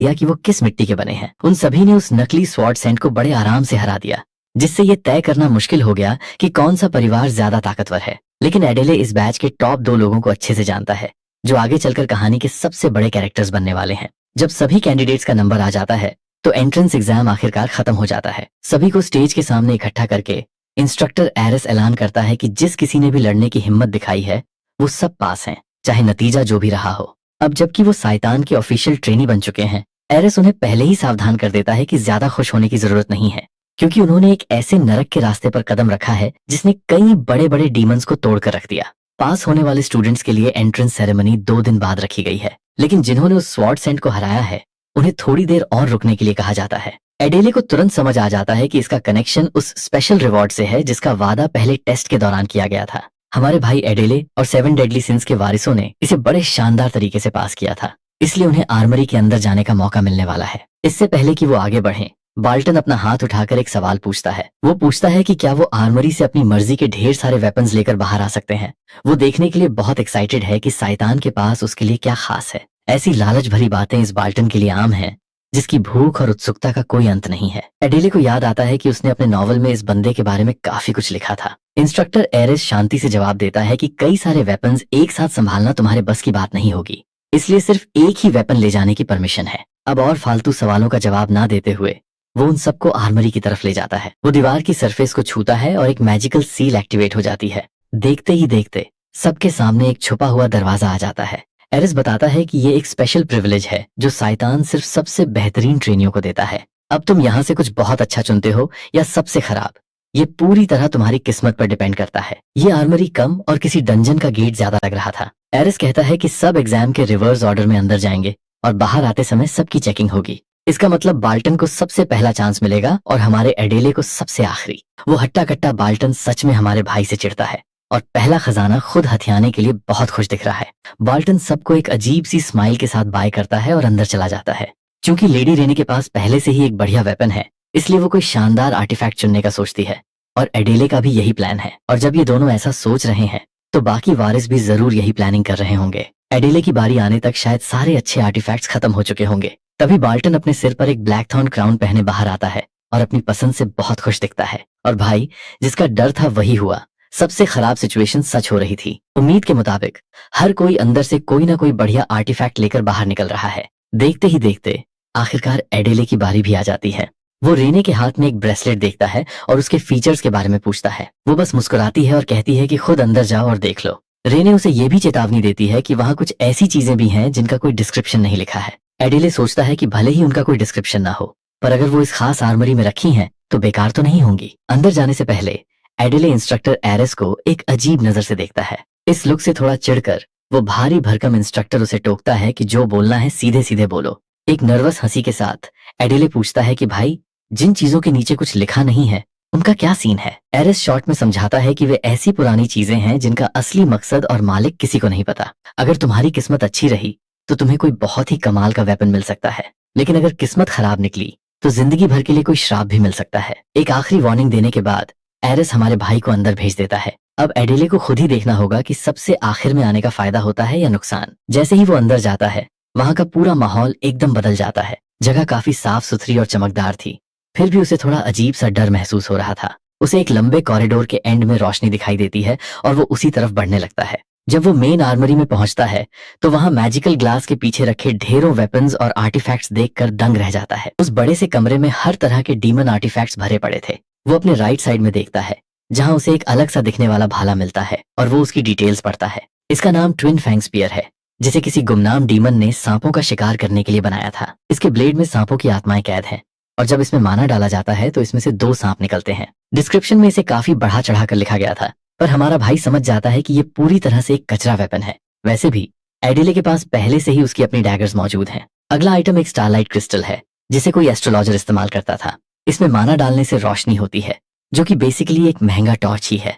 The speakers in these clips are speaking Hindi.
या कि वो किस मिट्टी के बने हैं। उन सभी ने उस नकली स्वॉर्ड सेंट को बड़े आराम से हरा दिया, जिससे ये तय करना मुश्किल हो गया कि कौन सा परिवार ज्यादा ताकतवर है। लेकिन एडेले इस बैच के टॉप 2 लोगों को अच्छे से जानता है, जो आगे चलकर कहानी के सबसे बड़े कैरेक्टर्स बनने वाले हैं। जब सभी कैंडिडेट्स का नंबर आ जाता है तो एंट्रेंस एग्जाम आखिरकार खत्म हो जाता है। सभी को स्टेज के सामने इकट्ठा करके इंस्ट्रक्टर एरिस ऐलान करता है कि जिस किसी ने भी लड़ने की हिम्मत दिखाई है वो सब पास हैं, चाहे नतीजा जो भी रहा हो। अब जबकि वो शैतान के ऑफिशियल ट्रेनी बन चुके हैं, एरिस उन्हें पहले ही सावधान कर देता है कि ज्यादा खुश होने की जरूरत नहीं है, क्योंकि उन्होंने एक ऐसे नरक के रास्ते पर कदम रखा है जिसने कई बड़े बड़े डीमंस को तोड़कर रख दिया। पास होने वाले स्टूडेंट्स के लिए एंट्रेंस सेरेमनी 2 दिन बाद रखी गई है, लेकिन जिन्होंने उस स्वॉर्ड सेंट को हराया है उन्हें थोड़ी देर और रुकने के लिए कहा जाता है। एडेले को तुरंत समझ आ जाता है कि इसका कनेक्शन उस स्पेशल रिवॉर्ड से है जिसका वादा पहले टेस्ट के दौरान किया गया था। हमारे भाई एडेले और 7 डेडली सिंस के वारिसों ने इसे बड़े शानदार तरीके से पास किया था, इसलिए उन्हें आर्मरी के अंदर जाने का मौका मिलने वाला है। इससे पहले कि वो आगे बढ़ें, बाल्टन अपना हाथ उठाकर एक सवाल पूछता है। वो पूछता है कि क्या वो आर्मरी से अपनी मर्जी के ढेर सारे वेपन्स लेकर बाहर आ सकते हैं। वो देखने के लिए बहुत एक्साइटेड है कि शैतान के पास उसके लिए क्या खास है। ऐसी लालच भरी बातें इस बाल्टन के लिए आम हैं, जिसकी भूख और उत्सुकता का कोई अंत नहीं है। एडेले को याद आता है कि उसने अपने नॉवल में इस बंदे के बारे में काफी कुछ लिखा था। इंस्ट्रक्टर एरिस शांति से जवाब देता है कि कई सारे वेपन्स एक साथ संभालना तुम्हारे बस की बात नहीं होगी, इसलिए सिर्फ एक ही वेपन ले जाने की परमिशन है। अब और फालतू सवालों का जवाब ना देते हुए वो उन सबको आर्मरी की तरफ ले जाता है। वो दीवार की सरफेस को छूता है और एक मैजिकल सील एक्टिवेट हो जाती है। देखते ही देखते सबके सामने एक छुपा हुआ दरवाजा आ जाता है। एरिस बताता है कि ये एक स्पेशल प्रिविलेज है जो शैतान सिर्फ सबसे बेहतरीन ट्रेनियों को देता है। अब तुम यहाँ से कुछ बहुत अच्छा चुनते हो या सबसे खराब, ये पूरी तरह तुम्हारी किस्मत पर डिपेंड करता है। ये आर्मरी कम और किसी डंजन का गेट ज्यादा लग रहा था। एरिस कहता है कि सब एग्जाम के रिवर्स ऑर्डर में अंदर जाएंगे और बाहर आते समय सबकी चेकिंग होगी। इसका मतलब बाल्टन को सबसे पहला चांस मिलेगा और हमारे एडेले को सबसे आखिरी। वो हट्टा कट्टा बाल्टन सच में हमारे भाई से चिढ़ता है और पहला खजाना खुद हथियाने के लिए बहुत खुश दिख रहा है। बाल्टन सबको एक अजीब सी स्माइल के साथ बाय करता है और अंदर चला जाता है। क्योंकि लेडी रेनी के पास पहले से ही एक बढ़िया वेपन है, इसलिए वो कोई शानदार आर्टिफैक्ट चुनने का सोचती है और एडेले का भी यही प्लान है। और जब ये दोनों ऐसा सोच रहे हैं तो बाकी वारिस भी जरूर यही प्लानिंग कर रहे होंगे। एडेले की बारी आने तक शायद सारे अच्छे आर्टिफैक्ट्स खत्म हो चुके होंगे। तभी बाल्टन अपने सिर पर एक ब्लैक थॉर्न क्राउन पहने बाहर आता है और अपनी पसंद से बहुत खुश दिखता है। और भाई, जिसका डर था वही हुआ। सबसे खराब सिचुएशन सच हो रही थी। उम्मीद के मुताबिक हर कोई अंदर से कोई ना कोई बढ़िया आर्टिफैक्ट लेकर बाहर निकल रहा है। देखते ही देखते आखिरकार एडेले की बारी भी आ जाती है। वो रेने के हाथ में एक ब्रेसलेट देखता है और उसके फीचर्स के बारे में पूछता है। वो बस मुस्कुराती है और कहती है कि खुद अंदर जाओ और देख लो। रेने उसे ये भी चेतावनी देती है कि वहाँ कुछ ऐसी चीजें भी हैं जिनका कोई डिस्क्रिप्शन नहीं लिखा है। एडेले सोचता है कि भले ही उनका कोई डिस्क्रिप्शन ना हो, पर अगर वो इस खास आर्मरी में रखी हैं तो बेकार तो नहीं होंगी। अंदर जाने से पहले एडेले इंस्ट्रक्टर एरिस को एक अजीब नजर से देखता है। इस लुक से थोड़ा चिढ़कर वो भारी भरकम इंस्ट्रक्टर उसे टोकता है कि जो बोलना है सीधे सीधे बोलो। एक नर्वस हंसी के साथ एडेले पूछता है कि भाई, जिन चीजों के नीचे कुछ लिखा नहीं है उनका क्या सीन है। एरिस शॉर्ट में समझाता है कि वे ऐसी पुरानी चीजें हैं जिनका असली मकसद और मालिक किसी को नहीं पता। अगर तुम्हारी किस्मत अच्छी रही तो तुम्हें कोई बहुत ही कमाल का वेपन मिल सकता है, लेकिन अगर किस्मत खराब निकली तो जिंदगी भर के लिए कोई श्राप भी मिल सकता है। एक आखिरी वार्निंग देने के बाद एरिस हमारे भाई को अंदर भेज देता है। अब एडेले को खुद ही देखना होगा कि सबसे आखिर में आने का फायदा होता है या नुकसान। जैसे ही वो अंदर जाता है वहां का पूरा माहौल एकदम बदल जाता है। जगह काफी साफ सुथरी और चमकदार थी, फिर भी उसे थोड़ा अजीब सा डर महसूस हो रहा था। उसे एक लंबे कॉरिडोर के एंड में रोशनी दिखाई देती है और वो उसी तरफ बढ़ने लगता है। जब वो मेन आर्मरी में पहुंचता है तो वहां मैजिकल ग्लास के पीछे रखे ढेरों वेपन्स और आर्टिफैक्ट्स देखकर दंग रह जाता है। उस बड़े से कमरे में हर तरह के डीमन आर्टिफैक्ट्स भरे पड़े थे। वो अपने राइट साइड में देखता है जहां उसे एक अलग सा दिखने वाला भाला मिलता है और वो उसकी डिटेल्स पढ़ता है। इसका नाम ट्विन फैंग स्पीयर है, जिसे किसी गुमनाम डीमन ने सांपों का शिकार करने के लिए बनाया था। इसके ब्लेड में सांपों की आत्माएं कैद हैं और जब इसमें माना डाला जाता है तो इसमें से 2 सांप निकलते हैं। डिस्क्रिप्शन में इसे काफी बढ़ा चढ़ाकर लिखा गया था, पर हमारा भाई समझ जाता है कि ये पूरी तरह से एक कचरा वेपन है। वैसे भी एडिले के पास पहले से ही उसकी अपनी डैगर्स मौजूद हैं। अगला आइटम एक स्टारलाइट क्रिस्टल है, जिसे कोई एस्ट्रोलॉजर इस्तेमाल करता था। इसमें माना डालने से रोशनी होती है, जो कि बेसिकली एक महंगा टॉर्च ही है।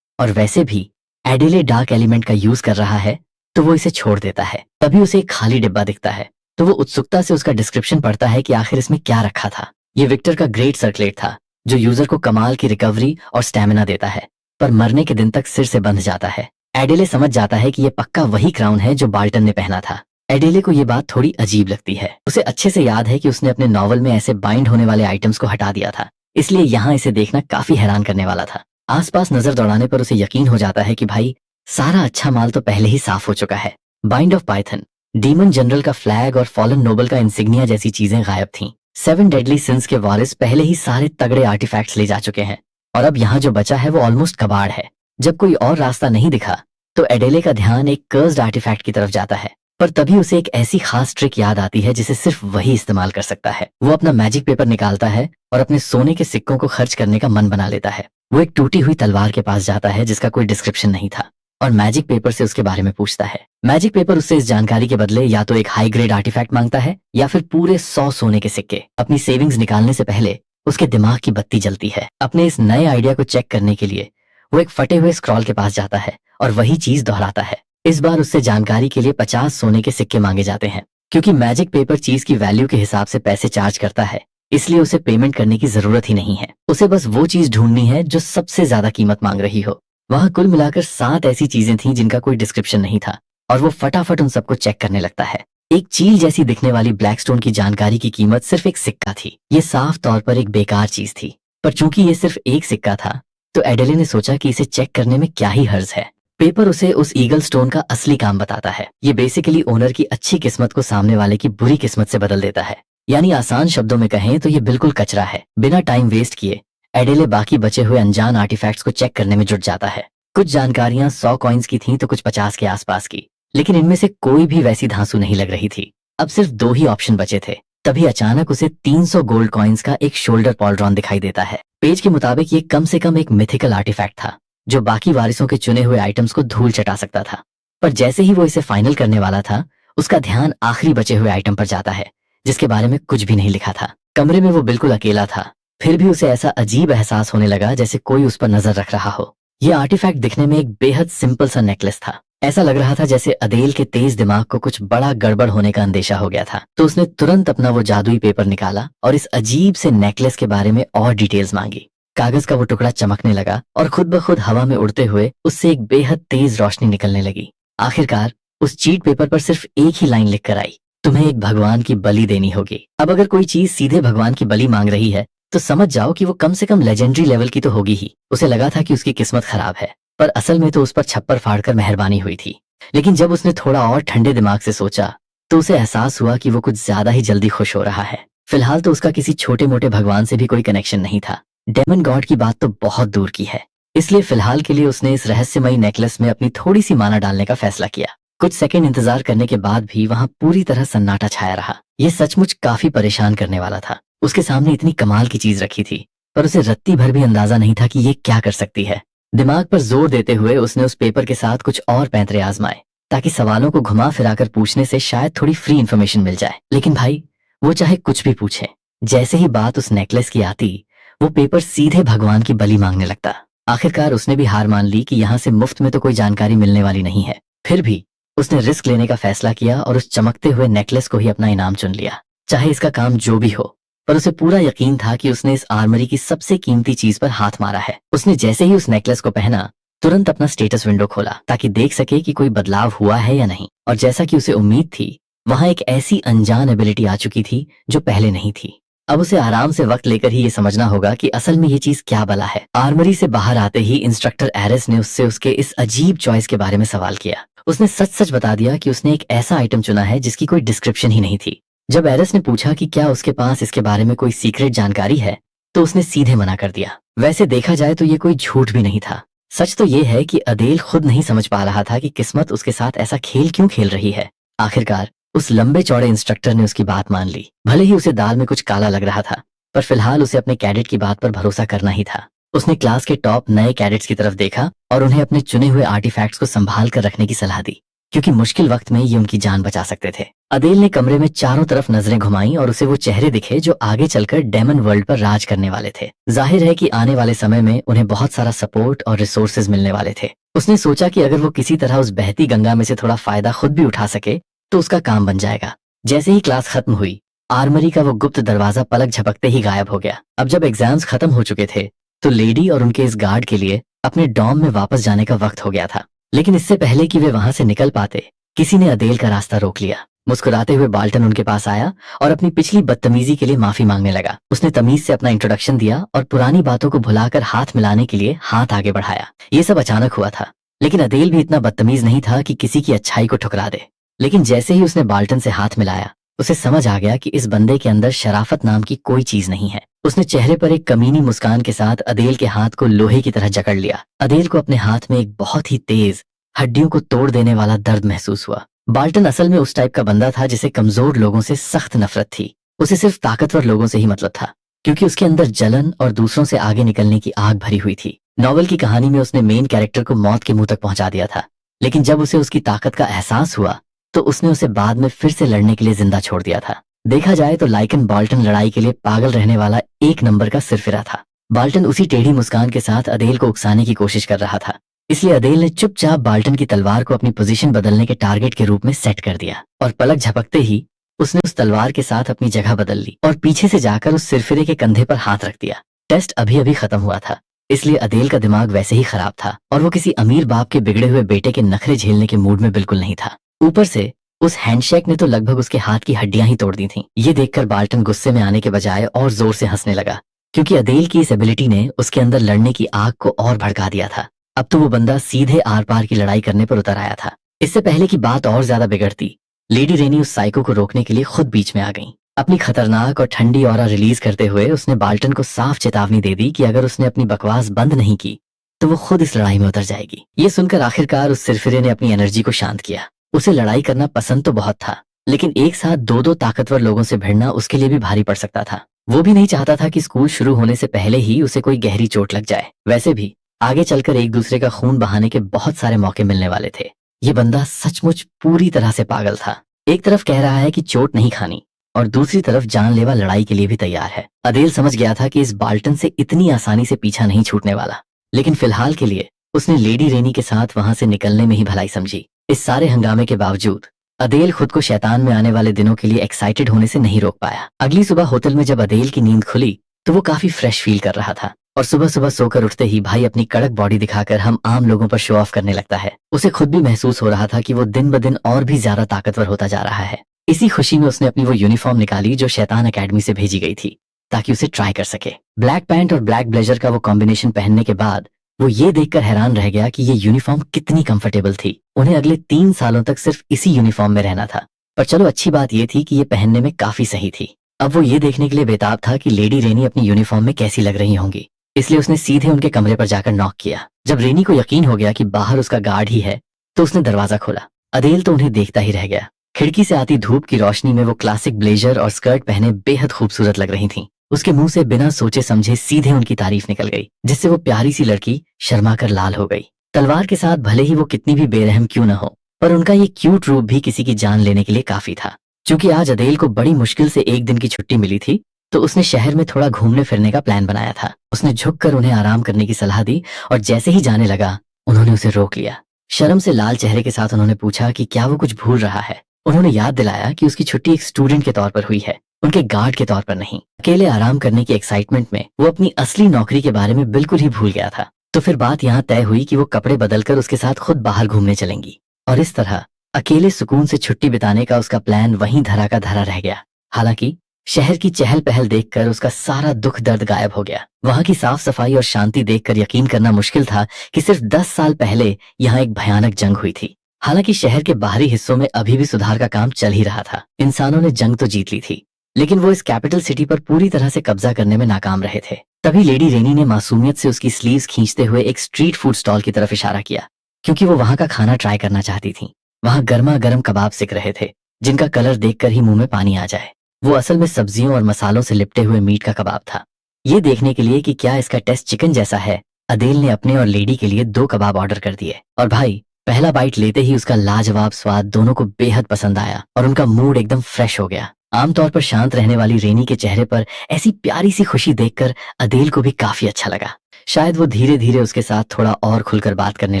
और वैसे भी एडिले डार्क एलिमेंट का यूज कर रहा है तो वो इसे छोड़ देता है। तभी उसे एक खाली डिब्बा दिखता है तो वो उत्सुकता से उसका डिस्क्रिप्शन पढ़ता है कि आखिर इसमें क्या रखा था। ये विक्टर का ग्रेट सर्कलेट था, जो यूजर को कमाल की रिकवरी और स्टैमिना देता है, पर मरने के दिन तक सिर से बंध जाता है। एडिले समझ जाता है कि ये पक्का वही क्राउन है जो बाल्टन ने पहना था। एडेले को ये बात थोड़ी अजीब लगती है। उसे अच्छे से याद है कि उसने अपने नॉवल में ऐसे बाइंड होने वाले आइटम्स को हटा दिया था, इसलिए यहाँ इसे देखना काफी हैरान करने वाला था। आसपास नजर दौड़ाने पर उसे यकीन हो जाता है कि भाई सारा अच्छा माल तो पहले ही साफ हो चुका है। Bind of Python, demon general का फ्लैग और फॉलन नोबल का इंसिग्निया जैसी चीजें गायब थीं। 7 डेडली सिंस के वारिस पहले ही सारे तगड़े आर्टिफैक्ट्स ले जा चुके हैं और अब यहाँ जो बचा है वो ऑलमोस्ट कबाड़ है। जब कोई और रास्ता नहीं दिखा तो एडेले का ध्यान एक कर्स्ड आर्टिफैक्ट की तरफ जाता है, पर तभी उसे एक ऐसी खास ट्रिक याद आती है जिसे सिर्फ वही इस्तेमाल कर सकता है। वो अपना मैजिक पेपर निकालता है और अपने सोने के सिक्कों को खर्च करने का मन बना लेता है। वो एक टूटी हुई तलवार के पास जाता है जिसका कोई डिस्क्रिप्शन नहीं था और मैजिक पेपर से उसके बारे में पूछता है। मैजिक पेपर उससे इस जानकारी के बदले या तो एक हाई ग्रेड आर्टिफैक्ट मांगता है या फिर पूरे 100 सोने के सिक्के। अपनी सेविंग्स निकालने से पहले उसके दिमाग की बत्ती जलती है। अपने इस नए आइडिया को चेक करने के लिए वो एक फटे हुए स्क्रॉल के पास जाता है और वही चीज दोहराता है। इस बार उससे जानकारी के लिए 50 सोने के सिक्के मांगे जाते हैं। क्योंकि मैजिक पेपर चीज की वैल्यू के हिसाब से पैसे चार्ज करता है, इसलिए उसे पेमेंट करने की जरूरत ही नहीं है। उसे बस वो चीज ढूंढनी है जो सबसे ज्यादा कीमत मांग रही हो। वहां कुल मिलाकर 7 ऐसी चीजें थीं जिनका कोई डिस्क्रिप्शन नहीं था और वो फटाफट उन सबको चेक करने लगता है। एक चील जैसी दिखने वाली ब्लैकस्टोन की जानकारी की कीमत सिर्फ एक सिक्का थी। ये साफ तौर पर एक बेकार चीज थी, पर चूंकि ये सिर्फ एक सिक्का था तो एडेले ने सोचा कि इसे चेक करने में क्या ही हर्ज है। पेपर उसे उस ईगल स्टोन का असली काम बताता है। ये बेसिकली ओनर की अच्छी किस्मत को सामने वाले की बुरी किस्मत से बदल देता है। यानी आसान शब्दों में कहें तो ये बिल्कुल कचरा है। बिना टाइम वेस्ट किए एडेले बाकी बचे हुए अनजान आर्टिफैक्ट्स को चेक करने में जुट जाता है। कुछ जानकारियां 100 कॉइन्स की थीं तो कुछ 50 के आसपास की, लेकिन इनमें से कोई भी वैसी धांसू नहीं लग रही थी। अब सिर्फ 2 ही ऑप्शन बचे थे। तभी अचानक उसे 300 गोल्ड कॉइन्स का एक शोल्डर पॉल्ड्रॉन दिखाई देता है। पेज के मुताबिक ये कम से कम एक मिथिकल आर्टिफैक्ट था जो बाकी वारिसों के चुने हुए आइटम्स को धूल चटा सकता था। पर जैसे ही वो इसे फाइनल करने वाला था, उसका ध्यान आखिरी बचे हुए आइटम पर जाता है जिसके बारे में कुछ भी नहीं लिखा था। कमरे में वो बिल्कुल अकेला था, फिर भी उसे ऐसा अजीब एहसास होने लगा जैसे कोई उस पर नजर रख रहा हो। ये आर्टिफैक्ट दिखने में एक बेहद सिंपल सा नेकलेस था। ऐसा लग रहा था जैसे अदेल के तेज दिमाग को कुछ बड़ा गड़बड़ होने का अंदेशा हो गया था। तो उसने तुरंत अपना वो जादुई पेपर निकाला और इस अजीब से नेकलेस के बारे में और डिटेल्स मांगी। कागज का वो टुकड़ा चमकने लगा और खुद ब खुद हवा में उड़ते हुए उससे एक बेहद तेज रोशनी निकलने लगी। आखिरकार उस चीट पेपर पर सिर्फ एक ही लाइन लिख कर आई, तुम्हें एक भगवान की बलि देनी होगी। अब अगर कोई चीज सीधे भगवान की बलि मांग रही है तो समझ जाओ कि वो कम से कम लेजेंडरी लेवल की तो होगी ही। उसे लगा था कि उसकी किस्मत खराब है, पर असल में तो उस पर छप्पर फाड़कर मेहरबानी हुई थी। लेकिन जब उसने थोड़ा और ठंडे दिमाग से सोचा तो उसे एहसास हुआ कि वो कुछ ज्यादा ही जल्दी खुश हो रहा है। फिलहाल तो उसका किसी छोटे मोटे भगवान से भी कोई कनेक्शन नहीं था। डेमन गॉड की बात तो बहुत दूर की है। इसलिए फिलहाल के लिए उसने इस रहस्यमयी नेकलेस में अपनी थोड़ी सी माना डालने का फैसला किया। कुछ सेकंड इंतजार करने के बाद भी वहां पूरी तरह सन्नाटा छाया रहा। ये सचमुच काफी परेशान करने वाला था। उसके सामने इतनी कमाल की चीज रखी थी, पर उसे रत्ती भर भी अंदाजा नहीं था कि ये क्या कर सकती है। दिमाग पर जोर देते हुए उसने उस पेपर के साथ कुछ और पैंतरे आजमाए ताकि सवालों को घुमा फिराकर पूछने से शायद थोड़ी फ्री इन्फॉर्मेशन मिल जाए। लेकिन भाई वो चाहे कुछ भी पूछे, जैसे ही बात उस नेकलेस की आती वो पेपर सीधे भगवान की बलि मांगने लगता। आखिरकार उसने भी हार मान ली कि यहाँ से मुफ्त में तो कोई जानकारी मिलने वाली नहीं है। फिर भी उसने रिस्क लेने का फैसला किया और उस चमकते हुए नेकलेस को ही अपना इनाम चुन लिया। चाहे इसका काम जो भी हो, पर उसे पूरा यकीन था कि उसने इस आर्मरी की सबसे कीमती चीज पर हाथ मारा है। उसने जैसे ही उस नेकलेस को पहना तुरंत अपना स्टेटस विंडो खोला ताकि देख सके कि कोई बदलाव हुआ है या नहीं। और जैसा कि उसे उम्मीद थी, वहां एक ऐसी अनजान एबिलिटी आ चुकी थी जो पहले नहीं थी। अब उसे आराम से वक्त लेकर ही ये समझना होगा कि असल में ये चीज क्या बला है। आर्मरी से बाहर आते ही इंस्ट्रक्टर एरिस ने उससे उसके इस अजीब चॉइस के बारे में सवाल किया। उसने सच सच बता दिया कि उसने एक ऐसा आइटम चुना है जिसकी कोई डिस्क्रिप्शन ही नहीं थी। जब एरिस ने पूछा कि क्या उसके पास इसके बारे में कोई सीक्रेट जानकारी है तो उसने सीधे मना कर दिया। वैसे देखा जाए तो ये कोई झूठ भी नहीं था। सच तो ये है कि अदेल खुद नहीं समझ पा रहा था कि किस्मत उसके साथ ऐसा खेल क्यों खेल रही है। आखिरकार उस लंबे चौड़े इंस्ट्रक्टर ने उसकी बात मान ली। भले ही उसे दाल में कुछ काला लग रहा था, पर फिलहाल उसे अपने कैडेट की बात पर भरोसा करना ही था। उसने क्लास के टॉप नए कैडेट्स की तरफ देखा और उन्हें अपने चुने हुए आर्टिफैक्ट्स को संभाल कर रखने की सलाह दी, क्योंकि मुश्किल वक्त में ये उनकी जान बचा सकते थे। अदेल ने कमरे में चारों तरफ नजरें घुमाई और उसे वो चेहरे दिखे जो आगे चलकर डेमन वर्ल्ड पर राज करने वाले थे। जाहिर है कि आने वाले समय में उन्हें बहुत सारा सपोर्ट और रिसोर्सेज मिलने वाले थे। उसने सोचा कि अगर वो किसी तरह उस बहती गंगा में से थोड़ा फायदा खुद भी उठा सके तो उसका काम बन जाएगा। जैसे ही क्लास खत्म हुई, आर्मरी का वो गुप्त दरवाजा पलक झपकते ही गायब हो गया। अब जब एग्जाम्स खत्म हो चुके थे तो लेडी और उनके इस गार्ड के लिए अपने डॉम में वापस जाने का वक्त हो गया था। लेकिन इससे पहले कि वे वहां से निकल पाते, किसी ने अदेल का रास्ता रोक लिया। मुस्कुराते हुए बाल्टन उनके पास आया और अपनी पिछली बदतमीजी के लिए माफी मांगने लगा। उसने तमीज से अपना इंट्रोडक्शन दिया और पुरानी बातों को भुलाकर हाथ मिलाने के लिए हाथ आगे बढ़ाया। ये सब अचानक हुआ था, लेकिन अदेल भी इतना बदतमीज नहीं था कि किसी की अच्छाई को ठुकरा दे। लेकिन जैसे ही उसने बाल्टन से हाथ मिलाया, उसे समझ आ गया कि इस बंदे के अंदर शराफत नाम की कोई चीज नहीं है। उसने चेहरे पर एक कमीनी मुस्कान के साथ अदेल के हाथ को लोहे की तरह जकड़ लिया। अदेल को अपने हाथ में एक बहुत ही तेज, हड्डियों को तोड़ देने वाला दर्द महसूस हुआ। बाल्टन असल में उस टाइप का बंदा था जिसे कमजोर लोगों से सख्त नफरत थी। उसे सिर्फ ताकतवर लोगों से ही मतलब था, क्योंकि उसके अंदर जलन और दूसरों से आगे निकलने की आग भरी हुई थी। नॉवल की कहानी में उसने मेन कैरेक्टर को मौत के मुंह तक पहुंचा दिया था, लेकिन जब उसे उसकी ताकत का एहसास हुआ तो उसने उसे बाद में फिर से लड़ने के लिए जिंदा छोड़ दिया था। देखा जाए तो लाइकन बाल्टन लड़ाई के लिए पागल रहने वाला एक नंबर का सिरफिरा था। बाल्टन उसी टेढ़ी मुस्कान के साथ अदेल को उकसाने की कोशिश कर रहा था, इसलिए अदेल ने चुपचाप बाल्टन की तलवार को अपनी पोजीशन बदलने के टारगेट के रूप में सेट कर दिया और पलक झपकते ही उसने उस तलवार के साथ अपनी जगह बदल ली और पीछे से जाकर उस सिरफिरे के कंधे पर हाथ रख दिया। टेस्ट अभी अभी खत्म हुआ था, इसलिए अदेल का दिमाग वैसे ही खराब था और वो किसी अमीर बाप के बिगड़े हुए बेटे के नखरे झेलने के मूड में बिल्कुल नहीं था। ऊपर से उस हैंडशेक ने तो लगभग उसके हाथ की हड्डियां ही तोड़ दी थीं। ये देखकर बाल्टन गुस्से में आने के बजाय और जोर से हंसने लगा, क्योंकि अदेल की इस एबिलिटी ने उसके अंदर लड़ने की आग को और भड़का दिया था। अब तो वो बंदा सीधे आर पार की लड़ाई करने पर उतर आया था। इससे पहले कि बात और ज्यादा बिगड़ती, लेडी रेनी उस साइको को रोकने के लिए खुद बीच में आ गई। अपनी खतरनाक और ठंडी ऑरा रिलीज करते हुए उसने बाल्टन को साफ चेतावनी दे दी कि अगर उसने अपनी बकवास बंद नहीं की तो वो खुद इस लड़ाई में उतर जाएगी। ये सुनकर आखिरकार उस सिरफिरे ने अपनी एनर्जी को शांत किया। उसे लड़ाई करना पसंद तो बहुत था, लेकिन एक साथ दो दो ताकतवर लोगों से भिड़ना उसके लिए भी भारी पड़ सकता था। वो भी नहीं चाहता था कि स्कूल शुरू होने से पहले ही उसे कोई गहरी चोट लग जाए। वैसे भी आगे चलकर एक दूसरे का खून बहाने के बहुत सारे मौके मिलने वाले थे। ये बंदा सचमुच पूरी तरह से पागल था। एक तरफ कह रहा है कि चोट नहीं खानी और दूसरी तरफ जानलेवा लड़ाई के लिए भी तैयार है। अदेल समझ गया था कि इस बाल्टन से इतनी आसानी से पीछा नहीं छूटने वाला, लेकिन फिलहाल के लिए उसने लेडी रेनी के साथ वहां से निकलने में ही भलाई समझी। इस सारे हंगामे के बावजूद अदेल खुद को शैतान में आने वाले दिनों के लिए एक्साइटेड होने से नहीं रोक पाया। अगली सुबह होटल में जब अदेल की नींद खुली तो वो काफी फ्रेश फील कर रहा था और सुबह सुबह सोकर उठते ही भाई अपनी कड़क बॉडी दिखाकर हम आम लोगों पर शो ऑफ करने लगता है। उसे खुद भी महसूस हो रहा था कि वो दिन ब दिन और भी ज्यादा ताकतवर होता जा रहा है। इसी खुशी में उसने अपनी वो यूनिफॉर्म निकाली जो शैतान एकेडमी से भेजी गई थी, ताकि उसे ट्राई कर सके। ब्लैक पैंट और ब्लैक ब्लेजर का वो कॉम्बिनेशन पहनने के बाद वो ये देखकर हैरान रह गया कि ये यूनिफॉर्म कितनी कंफर्टेबल थी। उन्हें अगले 3 सालों तक सिर्फ इसी यूनिफॉर्म में रहना था, पर चलो अच्छी बात ये थी कि ये पहनने में काफी सही थी। अब वो ये देखने के लिए बेताब था कि लेडी रेनी अपनी यूनिफॉर्म में कैसी लग रही होंगी, इसलिए उसने सीधे उनके कमरे पर जाकर नॉक किया। जब रेनी को यकीन हो गया कि बाहर उसका गार्ड ही है तो उसने दरवाजा खोला। अदेल तो उन्हें देखता ही रह गया। खिड़की से आती धूप की रोशनी में वो क्लासिक ब्लेजर और स्कर्ट पहने बेहद खूबसूरत लग रही थीं। उसके मुंह से बिना सोचे समझे सीधे उनकी तारीफ निकल गई, जिससे वो प्यारी सी लड़की शर्माकर लाल हो गई। तलवार के साथ भले ही वो कितनी भी बेरहम क्यों न हो, पर उनका ये क्यूट रूप भी किसी की जान लेने के लिए काफी था। क्योंकि आज अदेल को बड़ी मुश्किल से एक दिन की छुट्टी मिली थी, तो उसने शहर में थोड़ा घूमने फिरने का प्लान बनाया था। उसने झुककर उन्हें आराम करने की सलाह दी और जैसे ही जाने लगा उन्होंने उसे रोक लिया। शर्म से लाल चेहरे के साथ उन्होंने पूछा कि क्या वो कुछ भूल रहा है। उन्होंने याद दिलाया कि उसकी छुट्टी एक स्टूडेंट के तौर पर हुई है, उनके गार्ड के तौर पर नहीं। अकेले आराम करने की एक्साइटमेंट में वो अपनी असली नौकरी के बारे में बिल्कुल ही भूल गया था। तो फिर बात यहाँ तय हुई कि वो कपड़े बदलकर उसके साथ खुद बाहर घूमने चलेंगी और इस तरह अकेले सुकून से छुट्टी बिताने का उसका प्लान वहीं धरा का धरा रह गया। हालांकि शहर की चहल पहल देखकर उसका सारा दुख दर्द गायब हो गया। वहां की साफ सफाई और शांति देखकर यकीन करना मुश्किल था कि सिर्फ 10 साल पहले यहाँ एक भयानक जंग हुई थी। हालांकि शहर के बाहरी हिस्सों में अभी भी सुधार का काम चल ही रहा था। इंसानों ने जंग तो जीत ली थी, लेकिन वो इस कैपिटल सिटी पर पूरी तरह से कब्जा करने में नाकाम रहे थे। तभी लेडी रेनी ने मासूमियत से उसकी स्लीव्स खींचते हुए एक स्ट्रीट फूड स्टॉल की तरफ इशारा किया, क्योंकि वो वहां का खाना ट्राई करना चाहती थी। वहां गर्मा गर्म कबाब सिक रहे थे, जिनका कलर देखकर ही मुंह में पानी आ जाए। वो असल में सब्जियों और मसालों से लिपटे हुए मीट का कबाब था। ये देखने के लिए कि क्या इसका टेस्ट चिकन जैसा है, अदेल ने अपने और लेडी के लिए 2 कबाब ऑर्डर कर दिए। और भाई पहला बाइट लेते ही उसका लाजवाब स्वाद दोनों को बेहद पसंद आया और उनका मूड एकदम फ्रेश हो गया। आमतौर पर शांत रहने वाली रेनी के चेहरे पर ऐसी प्यारी सी खुशी देखकर अदेल को भी काफी अच्छा लगा। शायद वो धीरे धीरे उसके साथ थोड़ा और खुलकर बात करने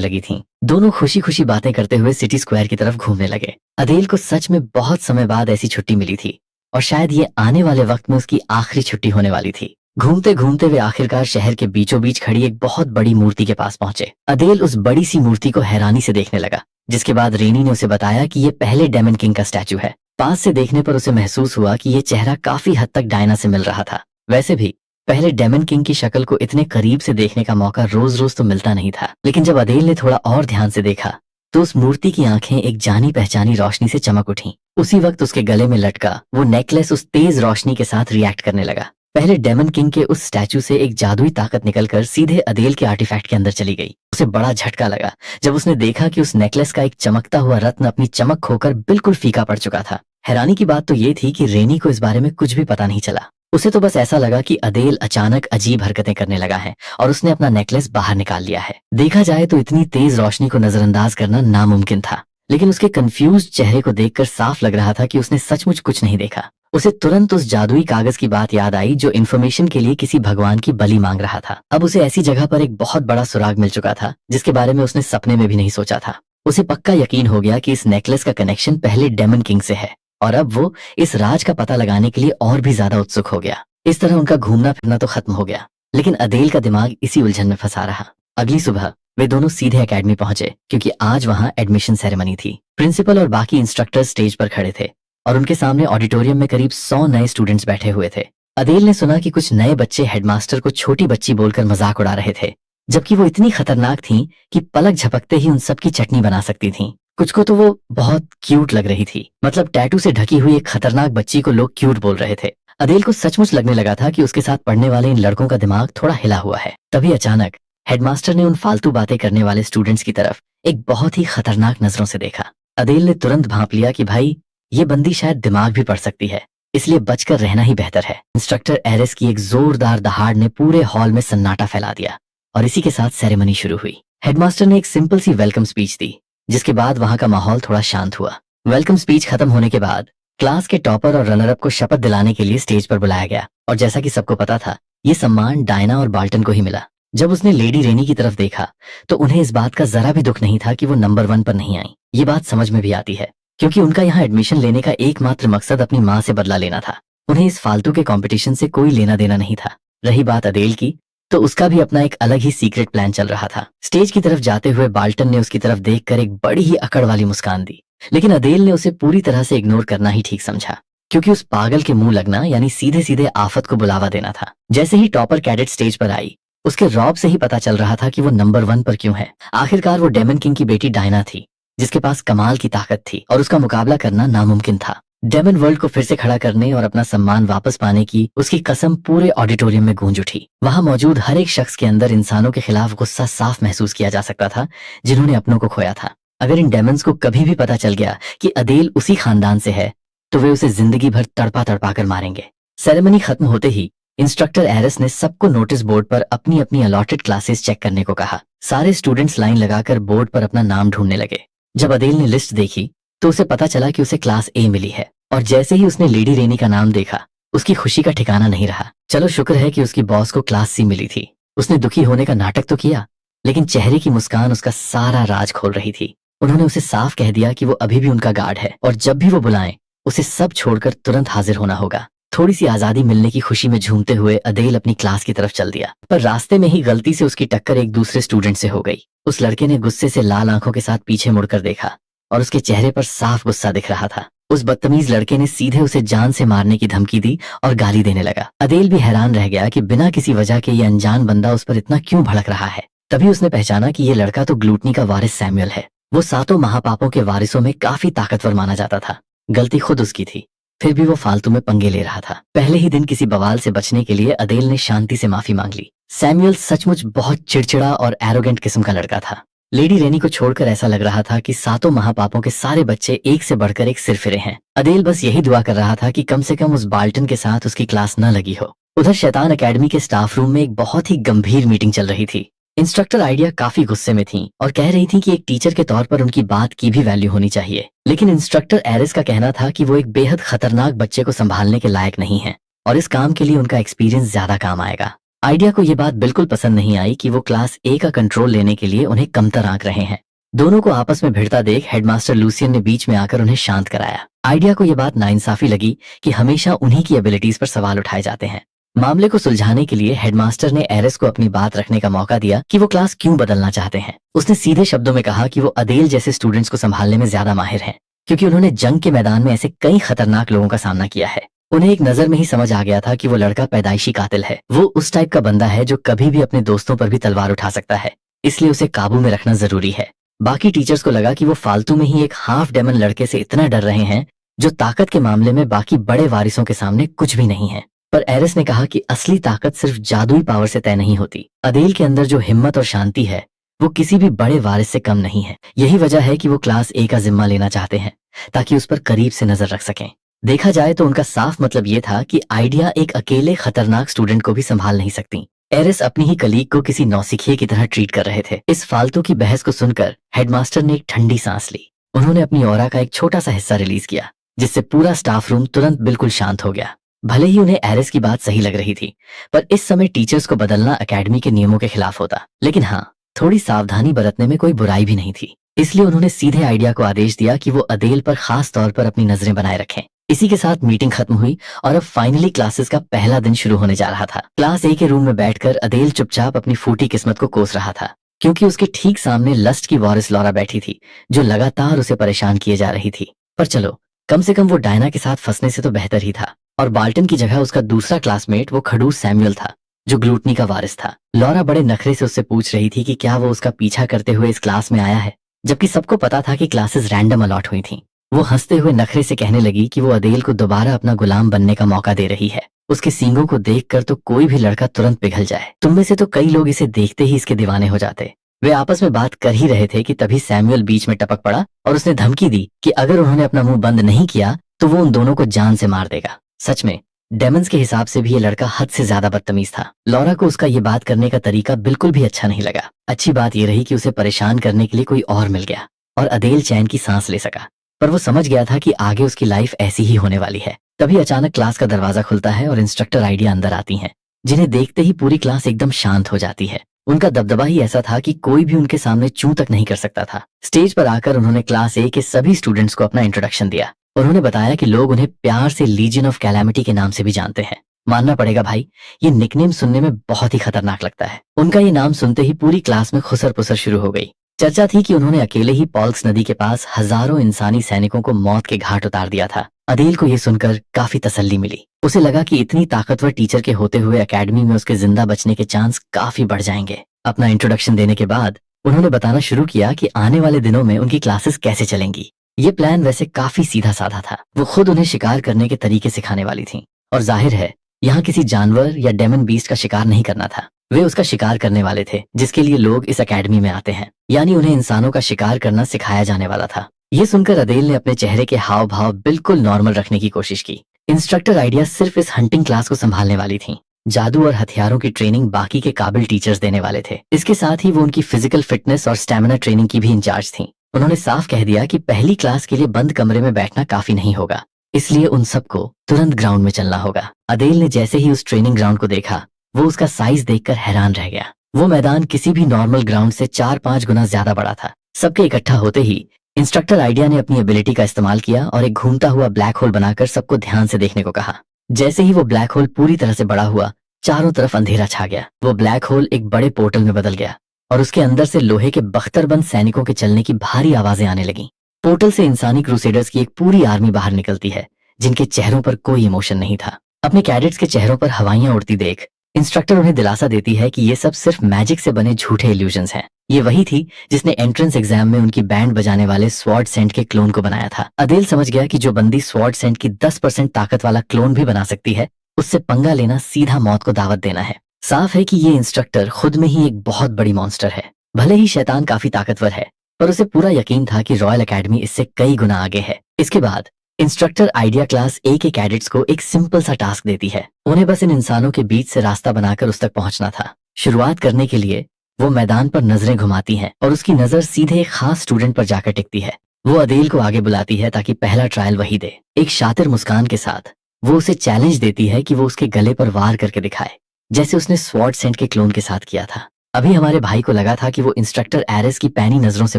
लगी थीं। दोनों खुशी खुशी बातें करते हुए सिटी स्क्वायर की तरफ घूमने लगे। अदेल को सच में बहुत समय बाद ऐसी छुट्टी मिली थी और शायद ये आने वाले वक्त में उसकी आखिरी छुट्टी होने वाली थी। घूमते घूमते वे आखिरकार शहर के बीचों बीच खड़ी एक बहुत बड़ी मूर्ति के पास पहुंचे। अदेल उस बड़ी सी मूर्ति को हैरानी से देखने लगा, जिसके बाद रेनी ने उसे बताया कि ये पहले डेमन किंग का स्टैचू है पास से देखने पर उसे महसूस हुआ कि यह चेहरा काफी हद तक डायना से मिल रहा था। वैसे भी पहले डेमन किंग की शक्ल को इतने करीब से देखने का मौका रोज रोज तो मिलता नहीं था, लेकिन जब अदेल ने थोड़ा और ध्यान से देखा तो उस मूर्ति की आंखें एक जानी पहचानी रोशनी से चमक उठी। उसी वक्त उसके गले में लटका वो नेकलेस उस तेज रोशनी के साथ रिएक्ट करने लगा। पहले डेमन किंग के उस स्टैचू से एक जादुई ताकत निकलकर सीधे अदेल के आर्टिफैक्ट के अंदर चली गई। उसे बड़ा झटका लगा जब उसने देखा कि उस नेकलेस का एक चमकता हुआ रत्न अपनी चमक खोकर बिल्कुल फीका पड़ चुका था। हैरानी की बात तो ये थी कि रेनी को इस बारे में कुछ भी पता नहीं चला। उसे तो बस ऐसा लगा कि अदेल अचानक अजीब हरकतें करने लगा है और उसने अपना नेकलेस बाहर निकाल लिया है। देखा जाए तो इतनी तेज रोशनी को नजरअंदाज करना नामुमकिन था, लेकिन उसके कंफ्यूज चेहरे को देखकर साफ लग रहा था कि उसने सचमुच कुछ नहीं देखा। उसे तुरंत उस जादुई कागज की बात याद आई जो इन्फॉर्मेशन के लिए किसी भगवान की बलि मांग रहा था। अब उसे ऐसी जगह पर एक बहुत बड़ा सुराग मिल चुका था जिसके बारे में उसने सपने में भी नहीं सोचा था। उसे पक्का यकीन हो गया कि इस नेकलेस का कनेक्शन पहले डेमन किंग से है और अब वो इस राज का पता लगाने के लिए और भी ज्यादा उत्सुक हो गया। इस तरह उनका घूमना फिरना तो खत्म हो गया, लेकिन अदेल का दिमाग इसी उलझन में फंसा रहा। अगली सुबह वे दोनों सीधे एकेडमी पहुंचे क्योंकि आज वहां एडमिशन सेरेमनी थी। प्रिंसिपल और बाकी इंस्ट्रक्टर स्टेज पर खड़े थे और उनके सामने ऑडिटोरियम में करीब 100 नए स्टूडेंट्स बैठे हुए थे। अदेल ने सुना कि कुछ नए बच्चे हेडमास्टर को छोटी बच्ची बोलकर मजाक उड़ा रहे थे, जबकि वो इतनी खतरनाक थीं कि पलक झपकते ही उन सबकी चटनी बना सकती थीं। कुछ को तो वो बहुत क्यूट लग रही थी, मतलब टैटू से ढकी हुई एक खतरनाक बच्ची को लोग क्यूट बोल रहे थे। अदेल को सचमुच लगने लगा था कि उसके साथ पढ़ने वाले इन लड़कों का दिमाग थोड़ा हिला हुआ है। तभी अचानक हेडमास्टर ने उन फालतू बातें करने वाले स्टूडेंट्स की तरफ एक बहुत ही खतरनाक नजरों से देखा। अदेल ने तुरंत भांप लिया कि भाई ये बंदी शायद दिमाग भी पढ़ सकती है, इसलिए बचकर रहना ही बेहतर है। इंस्ट्रक्टर एरिस की एक जोरदार दहाड़ ने पूरे हॉल में सन्नाटा फैला दिया और इसी के साथ सेरेमनी शुरू हुई। हेडमास्टर ने एक सिंपल सी वेलकम स्पीच दी, जिसके बाद वहां का माहौल थोड़ा शांत हुआ। वेलकम स्पीच खत्म होने के बाद क्लास के टॉपर और रनर अप को शपथ दिलाने के लिए स्टेज पर बुलाया गया और जैसा कि सबको पता था, ये सम्मान डायना और बाल्टन को ही मिला। जब उसने लेडी रेनी की तरफ देखा तो उन्हें इस बात का जरा भी दुख नहीं था कि वो नंबर 1 पर नहीं आई। ये बात समझ में भी आती है क्योंकि उनका यहाँ एडमिशन लेने का एकमात्र मकसद अपनी माँ से बदला लेना था। उन्हें इस फालतू के कंपटीशन से कोई लेना देना नहीं था। रही बात अदेल की, तो उसका भी अपना एक अलग ही सीक्रेट प्लान चल रहा था। स्टेज की तरफ जाते हुए बाल्टन ने उसकी तरफ देखकर एक बड़ी ही अकड़ वाली मुस्कान दी, लेकिन अदेल ने उसे पूरी तरह से इग्नोर करना ही ठीक समझा क्योंकि उस पागल के मुंह लगना यानी सीधे सीधे आफत को बुलावा देना था। जैसे ही टॉपर कैडेट स्टेज पर आई, उसके रौब से ही पता चल रहा था कि वो नंबर 1 पर क्यों है। आखिरकार वो डेमन किंग की बेटी डायना थी जिसके पास कमाल की ताकत थी और उसका मुकाबला करना नामुमकिन था। डेमन वर्ल्ड को फिर से खड़ा करने और अपना सम्मान वापस पाने की उसकी कसम पूरे ऑडिटोरियम में गूंज उठी। वहां मौजूद हर एक शख्स के अंदर इंसानों के खिलाफ गुस्सा साफ महसूस किया जा सकता था जिन्होंने अपनों को खोया था। अगर इन डेमन्स को कभी भी पता चल गया कि अदेल उसी खानदान से है तो वे उसे जिंदगी भर तड़पा तड़पा कर मारेंगे। सेरेमनी खत्म होते ही इंस्ट्रक्टर एरिस ने सबको नोटिस बोर्ड पर अपनी अपनी अलॉटेड क्लासेस चेक करने को कहा। सारे स्टूडेंट्स लाइन लगाकर बोर्ड पर अपना नाम ढूंढने लगे। जब अदेल ने लिस्ट देखी तो उसे पता चला कि उसे क्लास ए मिली है और जैसे ही उसने लेडी रेनी का नाम देखा, उसकी खुशी का ठिकाना नहीं रहा। चलो शुक्र है कि उसकी बॉस को क्लास सी मिली थी। उसने दुखी होने का नाटक तो किया, लेकिन चेहरे की मुस्कान उसका सारा राज खोल रही थी। उन्होंने उसे साफ कह दिया कि वो अभी भी उनका गार्ड है और जब भी वो बुलाएं उसे सब छोड़कर तुरंत हाजिर होना होगा। थोड़ी सी आजादी मिलने की खुशी में झूमते हुए अदेल अपनी क्लास की तरफ चल दिया, पर रास्ते में ही गलती से उसकी टक्कर एक दूसरे स्टूडेंट से हो गई। उस लड़के ने गुस्से से लाल आंखों के साथ पीछे मुड़कर देखा और उसके चेहरे पर साफ गुस्सा दिख रहा था। उस बदतमीज लड़के ने सीधे उसे जान से मारने की धमकी दी और गाली देने लगा। अदेल भी हैरान रह गया कि बिना किसी वजह के ये अनजान बंदा उस पर इतना क्यों भड़क रहा है। तभी उसने पहचाना कि ये लड़का तो ग्लूटनी का वारिस सैमुअल है। वो 7 महापापों के वारिसों में काफी ताकतवर माना जाता था। गलती खुद उसकी थी, फिर भी वो फालतू में पंगे ले रहा था। पहले ही दिन किसी बवाल से बचने के लिए अदेल ने शांति से माफी मांग ली। सैमुअल सचमुच बहुत चिड़चिड़ा और एरोगेंट किस्म का लड़का था। लेडी रेनी को छोड़कर ऐसा लग रहा था कि 7 महापापों के सारे बच्चे एक से बढ़कर एक सिरफिरे हैं। अदेल बस यही दुआ कर रहा था कि कम से कम उस बाल्टन के साथ उसकी क्लास न लगी हो। उधर शैतान एकेडमी के स्टाफ रूम में एक बहुत ही गंभीर मीटिंग चल रही थी। इंस्ट्रक्टर आइडिया काफी गुस्से में थी और कह रही थी कि एक टीचर के तौर पर उनकी बात की भी वैल्यू होनी चाहिए, लेकिन इंस्ट्रक्टर एरिस का कहना था कि वो एक बेहद खतरनाक बच्चे को संभालने के लायक नहीं है और इस काम के लिए उनका एक्सपीरियंस ज्यादा काम आएगा। आइडिया को ये बात बिल्कुल पसंद नहीं आई कि वो क्लास ए का कंट्रोल लेने के लिए उन्हें कमतर आंक रहे हैं। दोनों को आपस में भिड़ता देख हेडमास्टर लूसियन ने बीच में आकर उन्हें शांत कराया। आइडिया को ये बात नाइंसाफी लगी कि हमेशा उन्हीं की एबिलिटीज पर सवाल उठाए जाते हैं। मामले को सुलझाने के लिए हेडमास्टर ने एरिस को अपनी बात रखने का मौका दिया कि वो क्लास क्यों बदलना चाहते हैं। उसने सीधे शब्दों में कहा कि वो अदेल जैसे स्टूडेंट्स को संभालने में ज्यादा माहिर हैं, क्योंकि उन्होंने जंग के मैदान में ऐसे कई खतरनाक लोगों का सामना किया है। उन्हें एक नजर में ही समझ आ गया था कि वो लड़का पैदाइशी कातिल है। वो उस टाइप का बंदा है जो कभी भी अपने दोस्तों पर भी तलवार उठा सकता है, इसलिए उसे काबू में रखना जरूरी है। बाकी टीचर्स को लगा कि वो फालतू में ही एक हाफ डेमन लड़के से इतना डर रहे हैं जो ताकत के मामले में बाकी बड़े वारिसों के सामने कुछ भी नहीं है। पर एरिस ने कहा कि असली ताकत सिर्फ जादुई पावर से तय नहीं होती। अदेल के अंदर जो हिम्मत और शांति है वो किसी भी बड़े वारिस से कम नहीं है। यही वजह है कि वो क्लास ए का जिम्मा लेना चाहते हैं ताकि उस पर करीब से नजर रख सकें। देखा जाए तो उनका साफ मतलब ये था कि आइडिया एक अकेले खतरनाक स्टूडेंट को भी संभाल नहीं सकती। एरिस अपनी ही कलीग को किसी नौसिखिए की तरह ट्रीट कर रहे थे। इस फालतू की बहस को सुनकर हेडमास्टर ने एक ठंडी सांस ली। उन्होंने अपनी ऑरा का एक छोटा सा हिस्सा रिलीज किया, जिससे पूरा स्टाफ रूम तुरंत बिल्कुल शांत हो गया। भले ही उन्हें एरिस की बात सही लग रही थी, पर इस समय टीचर्स को बदलना एकेडमी के नियमों के खिलाफ होता। लेकिन हाँ, थोड़ी सावधानी बरतने में कोई बुराई भी नहीं थी। इसलिए उन्होंने सीधे आइडिया को आदेश दिया कि वो अदेल पर खास तौर पर अपनी नजरें बनाए रखें। इसी के साथ मीटिंग खत्म हुई और अब फाइनली क्लासेस का पहला दिन शुरू होने जा रहा था। क्लास ए के रूम में बैठकर अदेल चुपचाप अपनी फूटी किस्मत को कोस रहा था, क्योंकि उसके ठीक सामने लस्ट की वॉरिस लॉरा बैठी थी जो लगातार उसे परेशान किए जा रही थी। पर चलो, कम से कम वो डायना के साथ फंसने से तो बेहतर ही था। और बाल्टन की जगह उसका दूसरा क्लासमेट वो खड़ूस सैमुअल था जो ग्लूटनी का वारिस था। लॉरा बड़े नखरे से उससे पूछ रही थी कि क्या वो उसका पीछा करते हुए इस क्लास में आया है, जबकि सबको पता था कि क्लासेस रैंडम अलॉट हुई थीं। वो हंसते हुए नखरे से कहने लगी कि वो अदेल को दोबारा अपना गुलाम बनने का मौका दे रही है। उसके सींगों को देखकर तो कोई भी लड़का तुरंत पिघल जाए। तुम में से तो कई लोग इसे देखते ही इसके दीवाने हो जाते। वे आपस में बात कर ही रहे थे कि तभी सैमुअल बीच में टपक पड़ा और उसने धमकी दी कि अगर उन्होंने अपना मुंह बंद नहीं किया तो वो उन दोनों को जान से मार देगा। सच में डेमंस के हिसाब से भी ये लड़का हद से ज्यादा बदतमीज था। लॉरा को उसका ये बात करने का तरीका बिल्कुल भी अच्छा नहीं लगा। अच्छी बात ये रही कि उसे परेशान करने के लिए कोई और मिल गया और अदेल चैन की सांस ले सका। पर वो समझ गया था कि आगे उसकी लाइफ ऐसी ही होने वाली है। तभी अचानक क्लास का दरवाजा खुलता है और इंस्ट्रक्टर आइडिया अंदर आती हैं, जिन्हें देखते ही पूरी क्लास एकदम शांत हो जाती है। उनका दबदबा ही ऐसा था कि कोई भी उनके सामने चूं तक नहीं कर सकता था। स्टेज पर आकर उन्होंने क्लास ए के सभी स्टूडेंट्स को अपना इंट्रोडक्शन दिया। उन्होंने बताया कि लोग उन्हें प्यार से लीजन ऑफ कैलामिटी के नाम से भी जानते हैं। मानना पड़ेगा भाई, ये निकनेम सुनने में बहुत ही खतरनाक लगता है। उनका ये नाम सुनते ही पूरी क्लास में खुसर पुसर शुरू हो गई। चर्चा थी कि उन्होंने अकेले ही पॉल्क्स नदी के पास हजारों इंसानी सैनिकों को मौत के घाट उतार दिया था। अदेल को ये सुनकर काफी तसल्ली मिली। उसे लगा कि इतनी ताकतवर टीचर के होते हुए एकेडमी में उसके जिंदा बचने के चांस काफी बढ़ जाएंगे। अपना इंट्रोडक्शन देने के बाद उन्होंने बताना शुरू किया कि आने वाले दिनों में उनकी क्लासेस कैसे चलेंगी। ये प्लान वैसे काफी सीधा साधा था। वो खुद उन्हें शिकार करने के तरीके सिखाने वाली थी और जाहिर है यहाँ किसी जानवर या डेमन बीस्ट का शिकार नहीं करना था। वे उसका शिकार करने वाले थे जिसके लिए लोग इस एकेडमी में आते हैं, यानी उन्हें इंसानों का शिकार करना सिखाया जाने वाला था। ये सुनकर अदेल ने अपने चेहरे के हाव भाव बिल्कुल नॉर्मल रखने की कोशिश की। इंस्ट्रक्टर आइडिया सिर्फ इस हंटिंग क्लास को संभालने वाली थी। जादू और हथियारों की ट्रेनिंग बाकी के काबिल टीचर्स देने वाले थे। इसके साथ ही वो उनकी फिजिकल फिटनेस और स्टेमिना ट्रेनिंग की भी इंचार्ज थी। उन्होंने साफ कह दिया कि पहली क्लास के लिए बंद कमरे में बैठना काफी नहीं होगा, इसलिए उन सबको तुरंत ग्राउंड में चलना होगा। अदेल ने जैसे ही उस ट्रेनिंग ग्राउंड को देखा, वो उसका साइज देखकर हैरान रह गया। वो मैदान किसी भी नॉर्मल ग्राउंड से 4-5 गुना ज्यादा बड़ा था। सबके इकट्ठा होते ही इंस्ट्रक्टर आइडिया ने अपनी एबिलिटी का इस्तेमाल किया और एक घूमता हुआ ब्लैक होल बनाकर सबको ध्यान से देखने को कहा। जैसे ही वो ब्लैक होल पूरी तरह से बड़ा हुआ, चारों तरफ अंधेरा छा गया। वो ब्लैक होल एक बड़े पोर्टल में बदल गया और उसके अंदर से लोहे के बख्तरबंद सैनिकों के चलने की भारी आवाजें आने लगी। पोर्टल से इंसानी क्रूसेडर्स की एक पूरी आर्मी बाहर निकलती है, जिनके चेहरों पर कोई इमोशन नहीं था। अपने कैडेट्स के चेहरों पर हवाइयां उड़ती देख इंस्ट्रक्टर उन्हें दिलासा देती है कि ये सब सिर्फ मैजिक से बने झूठे इल्यूजन्स हैं। ये वही थी जिसने एंट्रेंस एग्जाम में उनकी बैंड बजाने वाले स्वॉर्ड सेंट के क्लोन को बनाया था। अदेल समझ गया कि जो बंदी स्वॉर्ड सेंट की 10% ताकत वाला क्लोन भी बना सकती है, उससे पंगा लेना सीधा मौत को दावत देना है। साफ है कि ये इंस्ट्रक्टर खुद में ही एक बहुत बड़ी मॉन्स्टर है। भले ही शैतान काफी ताकतवर है, पर उसे पूरा यकीन था कि रॉयल एकेडमी इससे कई गुना आगे है। इसके बाद इंस्ट्रक्टर आइडिया क्लास ए के कैडेट्स को एक सिंपल सा टास्क देती है। उन्हें बस इन इंसानों के बीच से रास्ता बनाकर उस तक पहुंचना था। शुरुआत करने के लिए वो मैदान पर नजरें घुमाती है और उसकी नजर सीधे एक खास स्टूडेंट पर जाकर टिकती है। वो अदेल को आगे बुलाती है ताकि पहला ट्रायल वही दे। एक शातिर मुस्कान के साथ वो उसे चैलेंज देती है कि वो उसके गले पर वार करके दिखाए, जैसे उसने स्वॉर्ड सेंट के क्लोन के साथ किया था। अभी हमारे भाई को लगा था कि वो इंस्ट्रक्टर एरिस की पैनी नजरों से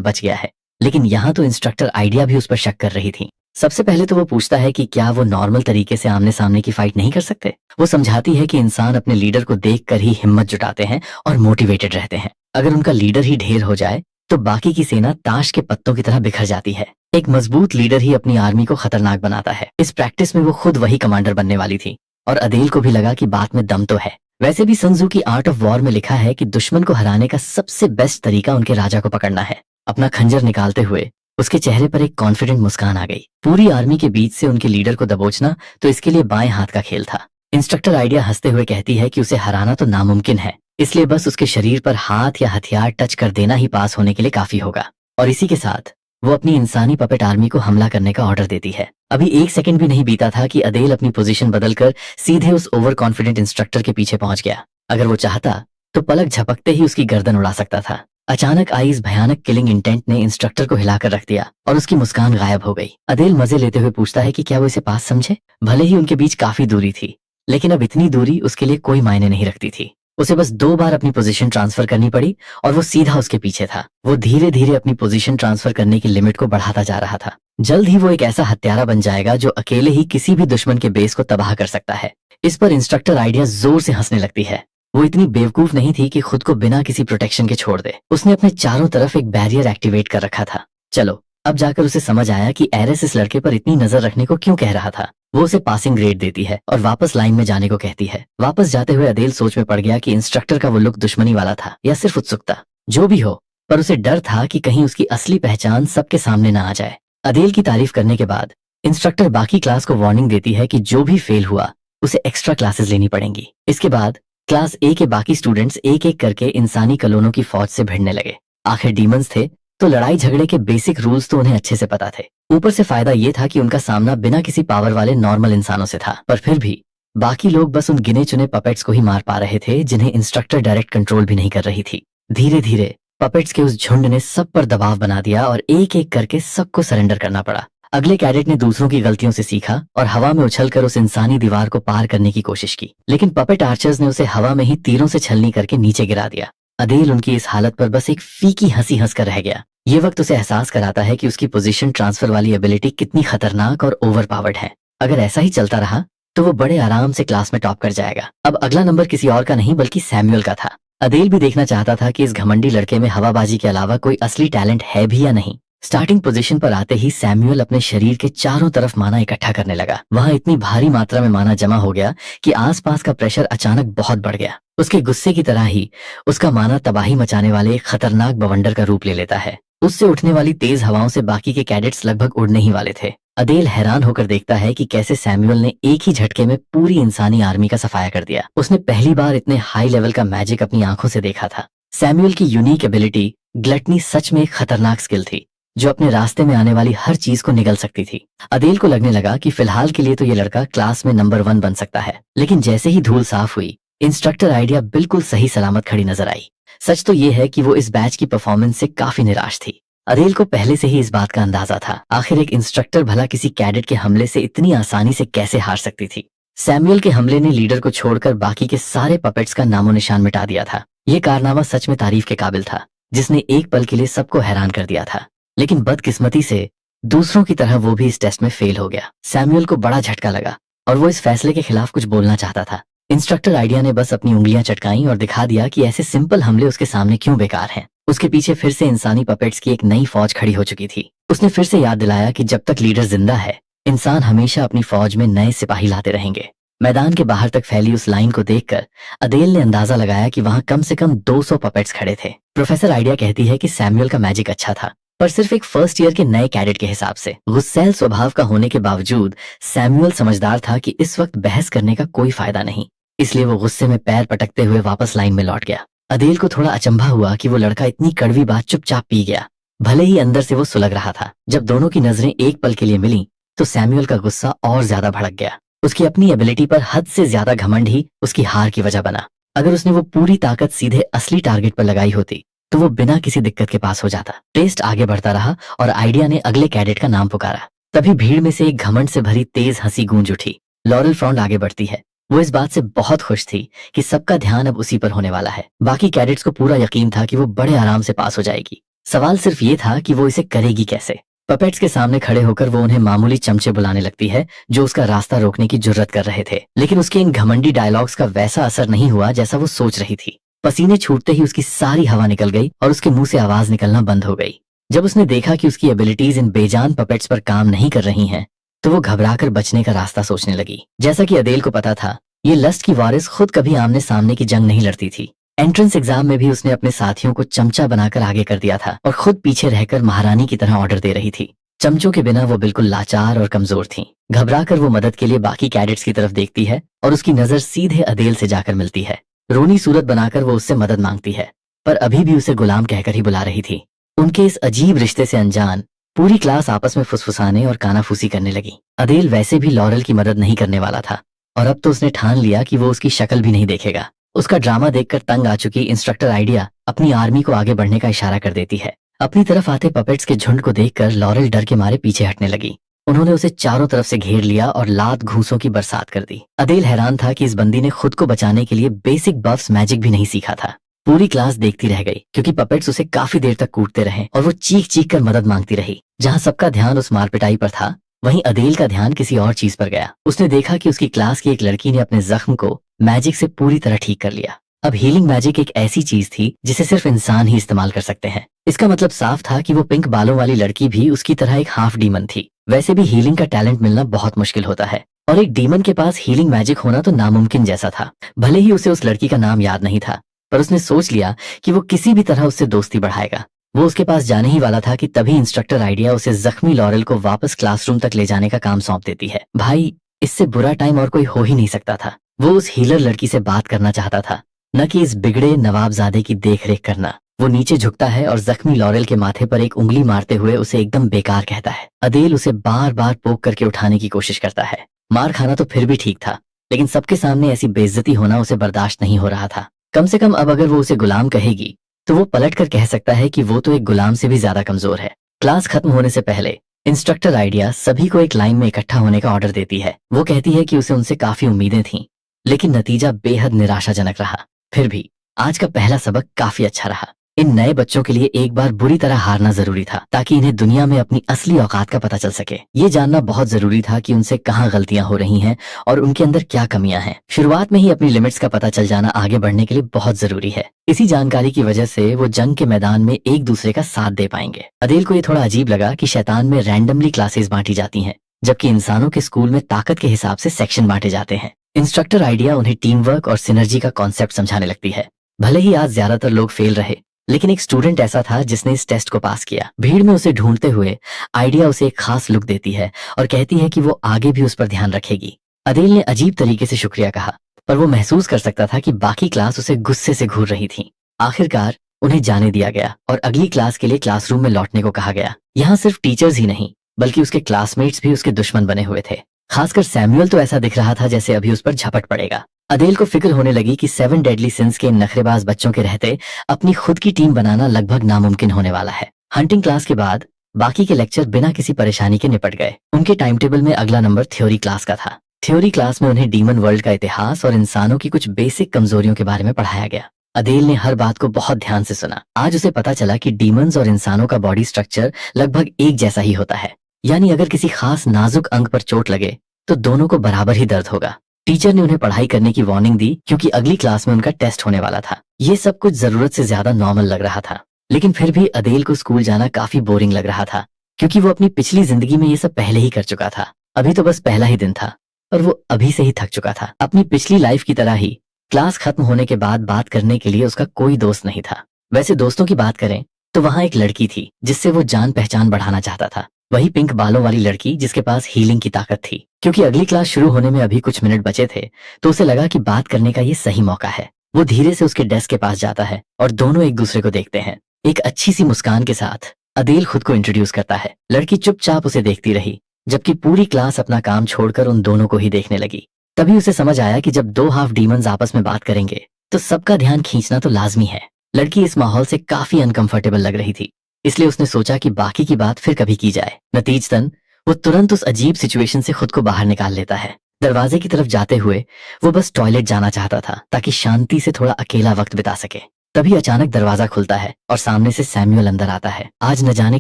बच गया है, लेकिन यहाँ तो इंस्ट्रक्टर आइडिया भी उस पर शक कर रही थी। सबसे पहले तो वो पूछता है कि क्या वो नॉर्मल तरीके से आमने सामने की फाइट नहीं कर सकते। वो समझाती है कि इंसान अपने लीडर को देखकर ही हिम्मत जुटाते हैं और मोटिवेटेड रहते हैं। अगर उनका लीडर ही ढेर हो जाए तो बाकी की सेना ताश के पत्तों की तरह बिखर जाती है। एक मजबूत लीडर ही अपनी आर्मी को खतरनाक बनाता है। इस प्रैक्टिस में वो खुद वही कमांडर बनने वाली थी और अदेल को भी लगा कि बात में दम तो है। वैसे भी सन त्जू की आर्ट ऑफ वॉर में लिखा है कि दुश्मन को हराने का सबसे बेस्ट तरीका उनके राजा को पकड़ना है। अपना खंजर निकालते हुए उसके चेहरे पर एक कॉन्फिडेंट मुस्कान आ गई। पूरी आर्मी के बीच से उनके लीडर को दबोचना तो इसके लिए बाएं हाथ का खेल था। इंस्ट्रक्टर आइडिया हंसते हुए कहती है कि उसे हराना तो नामुमकिन है, इसलिए बस उसके शरीर पर हाथ या हथियार टच कर देना ही पास होने के लिए काफी होगा। और इसी के साथ वो अपनी इंसानी पपेट आर्मी को हमला करने का ऑर्डर देती है। अभी 1 सेकंड भी नहीं बीता था कि अदेल अपनी पोजीशन बदलकर सीधे उस ओवर कॉन्फिडेंट इंस्ट्रक्टर के पीछे पहुंच गया। अगर वो चाहता तो पलक झपकते ही उसकी गर्दन उड़ा सकता था। अचानक आई इस भयानक किलिंग इंटेंट ने इंस्ट्रक्टर को हिलाकर रख दिया और उसकी मुस्कान गायब हो गई। अदेल मजे लेते हुए पूछता है कि क्या वो इसे पास समझे। भले ही उनके बीच काफी दूरी थी, लेकिन अब इतनी दूरी उसके लिए कोई मायने नहीं रखती थी। उसे बस 2 बार अपनी पोजीशन ट्रांसफर करनी पड़ी और वो सीधा उसके पीछे था। वो धीरे धीरे अपनी पोजीशन ट्रांसफर करने की लिमिट को बढ़ाता जा रहा था। जल्द ही वो एक ऐसा हत्यारा बन जाएगा जो अकेले ही किसी भी दुश्मन के बेस को तबाह कर सकता है। इस पर इंस्ट्रक्टर आइडिया जोर से हंसने लगती है। वो इतनी बेवकूफ नहीं थी कि खुद को बिना किसी प्रोटेक्शन के छोड़ दे। उसने अपने चारों तरफ एक बैरियर एक्टिवेट कर रखा था। चलो, अब जाकर उसे समझ आया कि एरेस इस लड़के पर इतनी नजर रखने को क्यों कह रहा था। वो उसे पासिंग ग्रेड देती है और वापस लाइन में जाने को कहती है। वापस जाते हुए अदेल सोच में पड़ गया कि इंस्ट्रक्टर का वो लुक दुश्मनी वाला था या सिर्फ उत्सुकता। जो भी हो, पर उसे डर था कि कहीं उसकी असली पहचान सबके सामने ना आ जाए। अदेल की तारीफ करने के बाद इंस्ट्रक्टर बाकी क्लास को वार्निंग देती है कि जो भी फेल हुआ उसे एक्स्ट्रा क्लासेस लेनी पड़ेंगी। इसके बाद क्लास ए के बाकी स्टूडेंट्स एक एक करके इंसानी कलोनों की फौज से भिड़ने लगे। आखिर डीमंस थे तो लड़ाई झगड़े के बेसिक रूल्स तो उन्हें अच्छे से पता थे। ऊपर से फायदा ये था कि उनका सामना बिना किसी पावर वाले नॉर्मल इंसानों से था। पर फिर भी बाकी लोग बस उन गिने चुने पपेट्स को ही मार पा रहे थे जिन्हें इंस्ट्रक्टर डायरेक्ट कंट्रोल भी नहीं कर रही थी। धीरे धीरे पपेट्स के उस झुंड ने सब पर दबाव बना दिया और एक एक करके सबको सरेंडर करना पड़ा। अगले कैडेट ने दूसरों की गलतियों से सीखा और हवा में उछलकर उस इंसानी दीवार को पार करने की कोशिश की, लेकिन पपेट आर्चर्स ने उसे हवा में ही तीरों से छलनी करके नीचे गिरा दिया। अदेल उनकी इस हालत पर बस एक फीकी हंसी हंसकर रह गया। ये वक्त उसे एहसास कराता है कि उसकी पोजीशन ट्रांसफर वाली एबिलिटी कितनी खतरनाक और ओवरपावर्ड है। अगर ऐसा ही चलता रहा तो वो बड़े आराम से क्लास में टॉप कर जाएगा। अब अगला नंबर किसी और का नहीं बल्कि सैमुअल का था। अदेल भी देखना चाहता था कि इस घमंडी लड़के में हवाबाजी के अलावा कोई असली टैलेंट है भी या नहीं। स्टार्टिंग पोजीशन पर आते ही सैमुअल अपने शरीर के चारों तरफ माना इकट्ठा करने लगा। वहां इतनी भारी मात्रा में माना जमा हो गया कि आसपास का प्रेशर अचानक बहुत बढ़ गया। उसके गुस्से की तरह ही उसका माना तबाही मचाने वाले एक खतरनाक बवंडर का रूप ले लेता है। उससे उठने वाली तेज हवाओं से बाकी के कैडेट्स लगभग उड़ने ही वाले थे। अदेल हैरान होकर देखता है कि कैसे सैमुअल ने एक ही झटके में पूरी इंसानी आर्मी का सफाया कर दिया। उसने पहली बार इतने हाई लेवल का मैजिक अपनी आंखों से देखा था। सैमुअल की यूनिक एबिलिटी ग्लटनी सच में एक खतरनाक स्किल थी जो अपने रास्ते में आने वाली हर चीज को निगल सकती थी। अदेल को लगने लगा कि फिलहाल के लिए तो ये लड़का क्लास में नंबर 1 बन सकता है, लेकिन जैसे ही धूल साफ हुई इंस्ट्रक्टर आइडिया बिल्कुल सही सलामत खड़ी नजर आई। सच तो ये है कि वो इस बैच की परफॉर्मेंस से काफी निराश थी। अदेल को पहले से ही इस बात का अंदाजा था। आखिर एक इंस्ट्रक्टर भला किसी कैडेट के हमले से इतनी आसानी से कैसे हार सकती थी। सैमुअल के हमले ने लीडर को छोड़कर बाकी के सारे पपेट्स का नामो निशान मिटा दिया था। ये कारनामा सच में तारीफ के काबिल था, जिसने एक पल के लिए सबको हैरान कर दिया था। लेकिन बदकिस्मती से दूसरों की तरह वो भी इस टेस्ट में फेल हो गया। सैमुअल को बड़ा झटका लगा और वो इस फैसले के खिलाफ कुछ बोलना चाहता था। इंस्ट्रक्टर आइडिया ने बस अपनी उंगलियां चटकाई और दिखा दिया कि ऐसे सिंपल हमले उसके सामने क्यों बेकार हैं। उसके पीछे फिर से इंसानी पपेट्स की एक नई फौज खड़ी हो चुकी थी। उसने फिर से याद दिलाया कि जब तक लीडर जिंदा है, इंसान हमेशा अपनी फौज में नए सिपाही लाते रहेंगे। मैदान के बाहर तक फैली उस लाइन को देखकर अदेल ने अंदाजा लगाया कि वहां कम से कम 200 पपेट्स खड़े थे। प्रोफेसर आइडिया कहती है कि सैमुअल का मैजिक अच्छा था, पर सिर्फ एक फर्स्ट ईयर के नए कैडेट के हिसाब से। गुस्सैल स्वभाव का होने के बावजूद सैमुअल समझदार था कि इस वक्त बहस करने का कोई फायदा नहीं, इसलिए वो गुस्से में पैर पटकते हुए वापस लाइन में लौट गया। अदेल को थोड़ा अचंभा हुआ कि वो लड़का इतनी कड़वी बात चुपचाप पी गया। भले ही अंदर से वो सुलग रहा था। जब दोनों की नजरें एक पल के लिए मिली तो सैमुअल का गुस्सा और ज्यादा भड़क गया। उसकी अपनी एबिलिटी पर हद से ज्यादा घमंड ही उसकी हार की वजह बना। अगर उसने वो पूरी ताकत सीधे असली टारगेट पर लगाई होती तो वो बिना किसी दिक्कत के पास हो जाता। टेस्ट आगे बढ़ता रहा और आइडिया ने अगले कैडेट का नाम पुकारा। तभी भीड़ में से एक घमंड से भरी तेज हंसी गूंज उठी। लॉरेल फ्रॉन्ड आगे बढ़ती है। वो इस बात से बहुत खुश थी कि सबका ध्यान अब उसी पर होने वाला है। बाकी कैडेट्स को पूरा यकीन था कि वो बड़े आराम से पास हो जाएगी। सवाल सिर्फ ये था कि वो इसे करेगी कैसे। पपेट्स के सामने खड़े होकर वो उन्हें मामूली चमचे बुलाने लगती है जो उसका रास्ता रोकने की जुर्रत कर रहे थे, लेकिन उसके इन घमंडी डायलॉग्स का वैसा असर नहीं हुआ जैसा वो सोच रही थी। पसीने छूटते ही उसकी सारी हवा निकल गई और उसके मुंह से आवाज निकलना बंद हो गई। जब उसने देखा कि उसकी एबिलिटीज इन बेजान पपेट्स पर काम नहीं कर रही हैं, तो वो घबराकर बचने का रास्ता सोचने लगी। जैसा कि अदेल को पता था, ये लस्ट की वारिस खुद कभी आमने सामने की जंग नहीं लड़ती थी। एंट्रेंस एग्जाम में भी उसने अपने साथियों को चमचा बनाकर आगे कर दिया था और खुद पीछे रहकर महारानी की तरह ऑर्डर दे रही थी। चमचों के बिना वो बिल्कुल लाचार और कमजोर थी। घबराकर वो मदद के लिए बाकी कैडेट्स की तरफ देखती है और उसकी नजर सीधे अदेल से जाकर मिलती है। रोनी सूरत बनाकर वो उससे मदद मांगती है, पर अभी भी उसे गुलाम कहकर ही बुला रही थी। उनके इस अजीब रिश्ते से अनजान पूरी क्लास आपस में फुसफुसाने और कानाफूसी करने लगी। अदेल वैसे भी लॉरेल की मदद नहीं करने वाला था और अब तो उसने ठान लिया कि वो उसकी शक्ल भी नहीं देखेगा। उसका ड्रामा देखकर तंग आ चुकी इंस्ट्रक्टर आइडिया अपनी आर्मी को आगे बढ़ने का इशारा कर देती है। अपनी तरफ आते पपेट्स के झुंड को देखकर लॉरेल डर के मारे पीछे हटने लगी। उन्होंने उसे चारों तरफ से घेर लिया और लात घूंसों की बरसात कर दी। अदेल हैरान था कि इस बंदी ने खुद को बचाने के लिए बेसिक बफ्स मैजिक भी नहीं सीखा था। पूरी क्लास देखती रह गई क्योंकि पपेट्स उसे काफी देर तक कूटते रहे और वो चीख चीख कर मदद मांगती रही। जहां सबका ध्यान उस मारपिटाई पर था, वहीं अदेल का ध्यान किसी और चीज पर गया। उसने देखा कि उसकी क्लास की एक लड़की ने अपने जख्म को मैजिक से पूरी तरह ठीक कर लिया। अब हीलिंग मैजिक एक ऐसी चीज थी जिसे सिर्फ इंसान ही इस्तेमाल कर सकते हैं। इसका मतलब साफ था कि वो पिंक बालों वाली लड़की भी उसकी तरह एक हाफ डीमन थी। वैसे भी हीलिंग का टैलेंट मिलना बहुत मुश्किल होता है और एक डीमन के पास हीलिंग मैजिक होना तो नामुमकिन जैसा था। भले ही उसे उस लड़की का नाम याद नहीं था, पर उसने सोच लिया कि वो किसी भी तरह उससे दोस्ती बढ़ाएगा। वो उसके पास जाने ही वाला था कि तभी इंस्ट्रक्टर आइडिया उसे जख्मी लॉरेल को वापस क्लासरूम तक ले जाने का काम सौंप देती है। भाई, इससे बुरा टाइम और कोई हो ही नहीं सकता था। वो उस हीलर लड़की से बात करना चाहता था, न कि इस बिगड़े नवाबजादे की देखरेख करना। वो नीचे झुकता है और जख्मी लॉरेल के माथे पर एक उंगली मारते हुए उसे एकदम बेकार कहता है। अदेल उसे बार बार पोक करके उठाने की कोशिश करता है। मार खाना तो फिर भी ठीक था, लेकिन सबके सामने ऐसी बेइज्जती होना उसे बर्दाश्त नहीं हो रहा था। कम से कम अब अगर वो उसे गुलाम कहेगी तो वो पलट कर कह सकता है कि वो तो एक गुलाम से भी ज्यादा कमजोर है। क्लास खत्म होने से पहले इंस्ट्रक्टर आइडिया सभी को एक लाइन में इकट्ठा होने का ऑर्डर देती है। वो कहती है कि उसे उनसे काफी उम्मीदें थीं, लेकिन नतीजा बेहद निराशाजनक रहा। फिर भी आज का पहला सबक काफी अच्छा रहा। इन नए बच्चों के लिए एक बार बुरी तरह हारना जरूरी था ताकि इन्हें दुनिया में अपनी असली औकात का पता चल सके। ये जानना बहुत जरूरी था कि उनसे कहाँ गलतियां हो रही हैं और उनके अंदर क्या कमियां हैं। शुरुआत में ही अपनी लिमिट्स का पता चल जाना आगे बढ़ने के लिए बहुत जरूरी है। इसी जानकारी की वजह से वो जंग के मैदान में एक दूसरे का साथ दे पाएंगे। अदेल को ये थोड़ा अजीब लगा कि शैतान में रैंडमली क्लासेस बांटी जाती हैं, जबकि इंसानों के स्कूल में ताकत के हिसाब से सेक्शन बांटे जाते हैं। इंस्ट्रक्टर आइडिया उन्हें टीम वर्क और सिनर्जी का कॉन्सेप्ट समझाने लगती है। भले ही आज ज्यादातर लोग फेल रहे, लेकिन एक स्टूडेंट ऐसा था जिसने इस टेस्ट को पास किया। भीड़ में उसे ढूंढते हुए आइडिया उसे एक खास लुक देती है और कहती है कि वो आगे भी उस पर ध्यान रखेगी। अदेल ने अजीब तरीके से शुक्रिया कहा, पर वो महसूस कर सकता था कि बाकी क्लास उसे गुस्से से घूर रही थी। आखिरकार उन्हें जाने दिया गया और अगली क्लास के लिए क्लासरूम में लौटने को कहा गया। यहाँ सिर्फ टीचर्स ही नहीं, बल्कि उसके क्लासमेट्स भी उसके दुश्मन बने हुए थे। खासकर सैमुअल तो ऐसा दिख रहा था जैसे अभी उस पर झपट पड़ेगा। अदेल को फिक्र होने लगी कि 7 डेडली सिंस के इन नखरेबाज बच्चों के रहते अपनी खुद की टीम बनाना लगभग नामुमकिन होने वाला है। हंटिंग क्लास के बाद बाकी के लेक्चर बिना किसी परेशानी के निपट गए। उनके टाइम टेबल में अगला नंबर थ्योरी क्लास का था। थ्योरी क्लास में उन्हें डीमन वर्ल्ड का इतिहास और इंसानों की कुछ बेसिक कमजोरियों के बारे में पढ़ाया गया। अदेल ने हर बात को बहुत ध्यान से सुना। आज उसे पता चला कि डीमंस और इंसानों का बॉडी स्ट्रक्चर लगभग एक जैसा ही होता है, यानी अगर किसी खास नाजुक अंग पर चोट लगे तो दोनों को बराबर ही दर्द होगा। टीचर ने उन्हें पढ़ाई करने की वार्निंग दी क्योंकि अगली क्लास में उनका टेस्ट होने वाला था। ये सब कुछ जरूरत से ज्यादा नॉर्मल लग रहा था, लेकिन फिर भी अदेल को स्कूल जाना काफी बोरिंग लग रहा था क्योंकि वो अपनी पिछली जिंदगी में ये सब पहले ही कर चुका था। अभी तो बस पहला ही दिन था और वो अभी से ही थक चुका था। अपनी पिछली लाइफ की तरह ही क्लास खत्म होने के बाद बात करने के लिए उसका कोई दोस्त नहीं था। वैसे दोस्तों की बात करें तो वहां एक लड़की थी जिससे वो जान पहचान बढ़ाना चाहता था। वही पिंक बालों वाली लड़की जिसके पास हीलिंग की ताकत थी। क्योंकि अगली क्लास शुरू होने में अभी कुछ मिनट बचे थे तो उसे लगा कि बात करने का ये सही मौका है। वो धीरे से उसके डेस्क के पास जाता है और दोनों एक दूसरे को देखते हैं। एक अच्छी सी मुस्कान के साथ अदेल खुद को इंट्रोड्यूस करता है। लड़की चुपचाप उसे देखती रही, जबकि पूरी क्लास अपना काम छोड़कर उन दोनों को ही देखने लगी। तभी उसे समझ आया कि जब 2 हाफ डीमंस आपस में बात करेंगे तो सबका ध्यान खींचना तो लाजमी है। लड़की इस माहौल से काफी अनकंफर्टेबल लग रही थी, इसलिए उसने सोचा कि बाकी की बात फिर कभी की जाए। नतीजतन वो तुरंत उस अजीब सिचुएशन से खुद को बाहर निकाल लेता है। दरवाजे की तरफ जाते हुए वो बस टॉयलेट जाना चाहता था ताकि शांति से थोड़ा अकेला वक्त बिता सके। तभी अचानक दरवाजा खुलता है और सामने से सैमुअल अंदर आता है। आज न जाने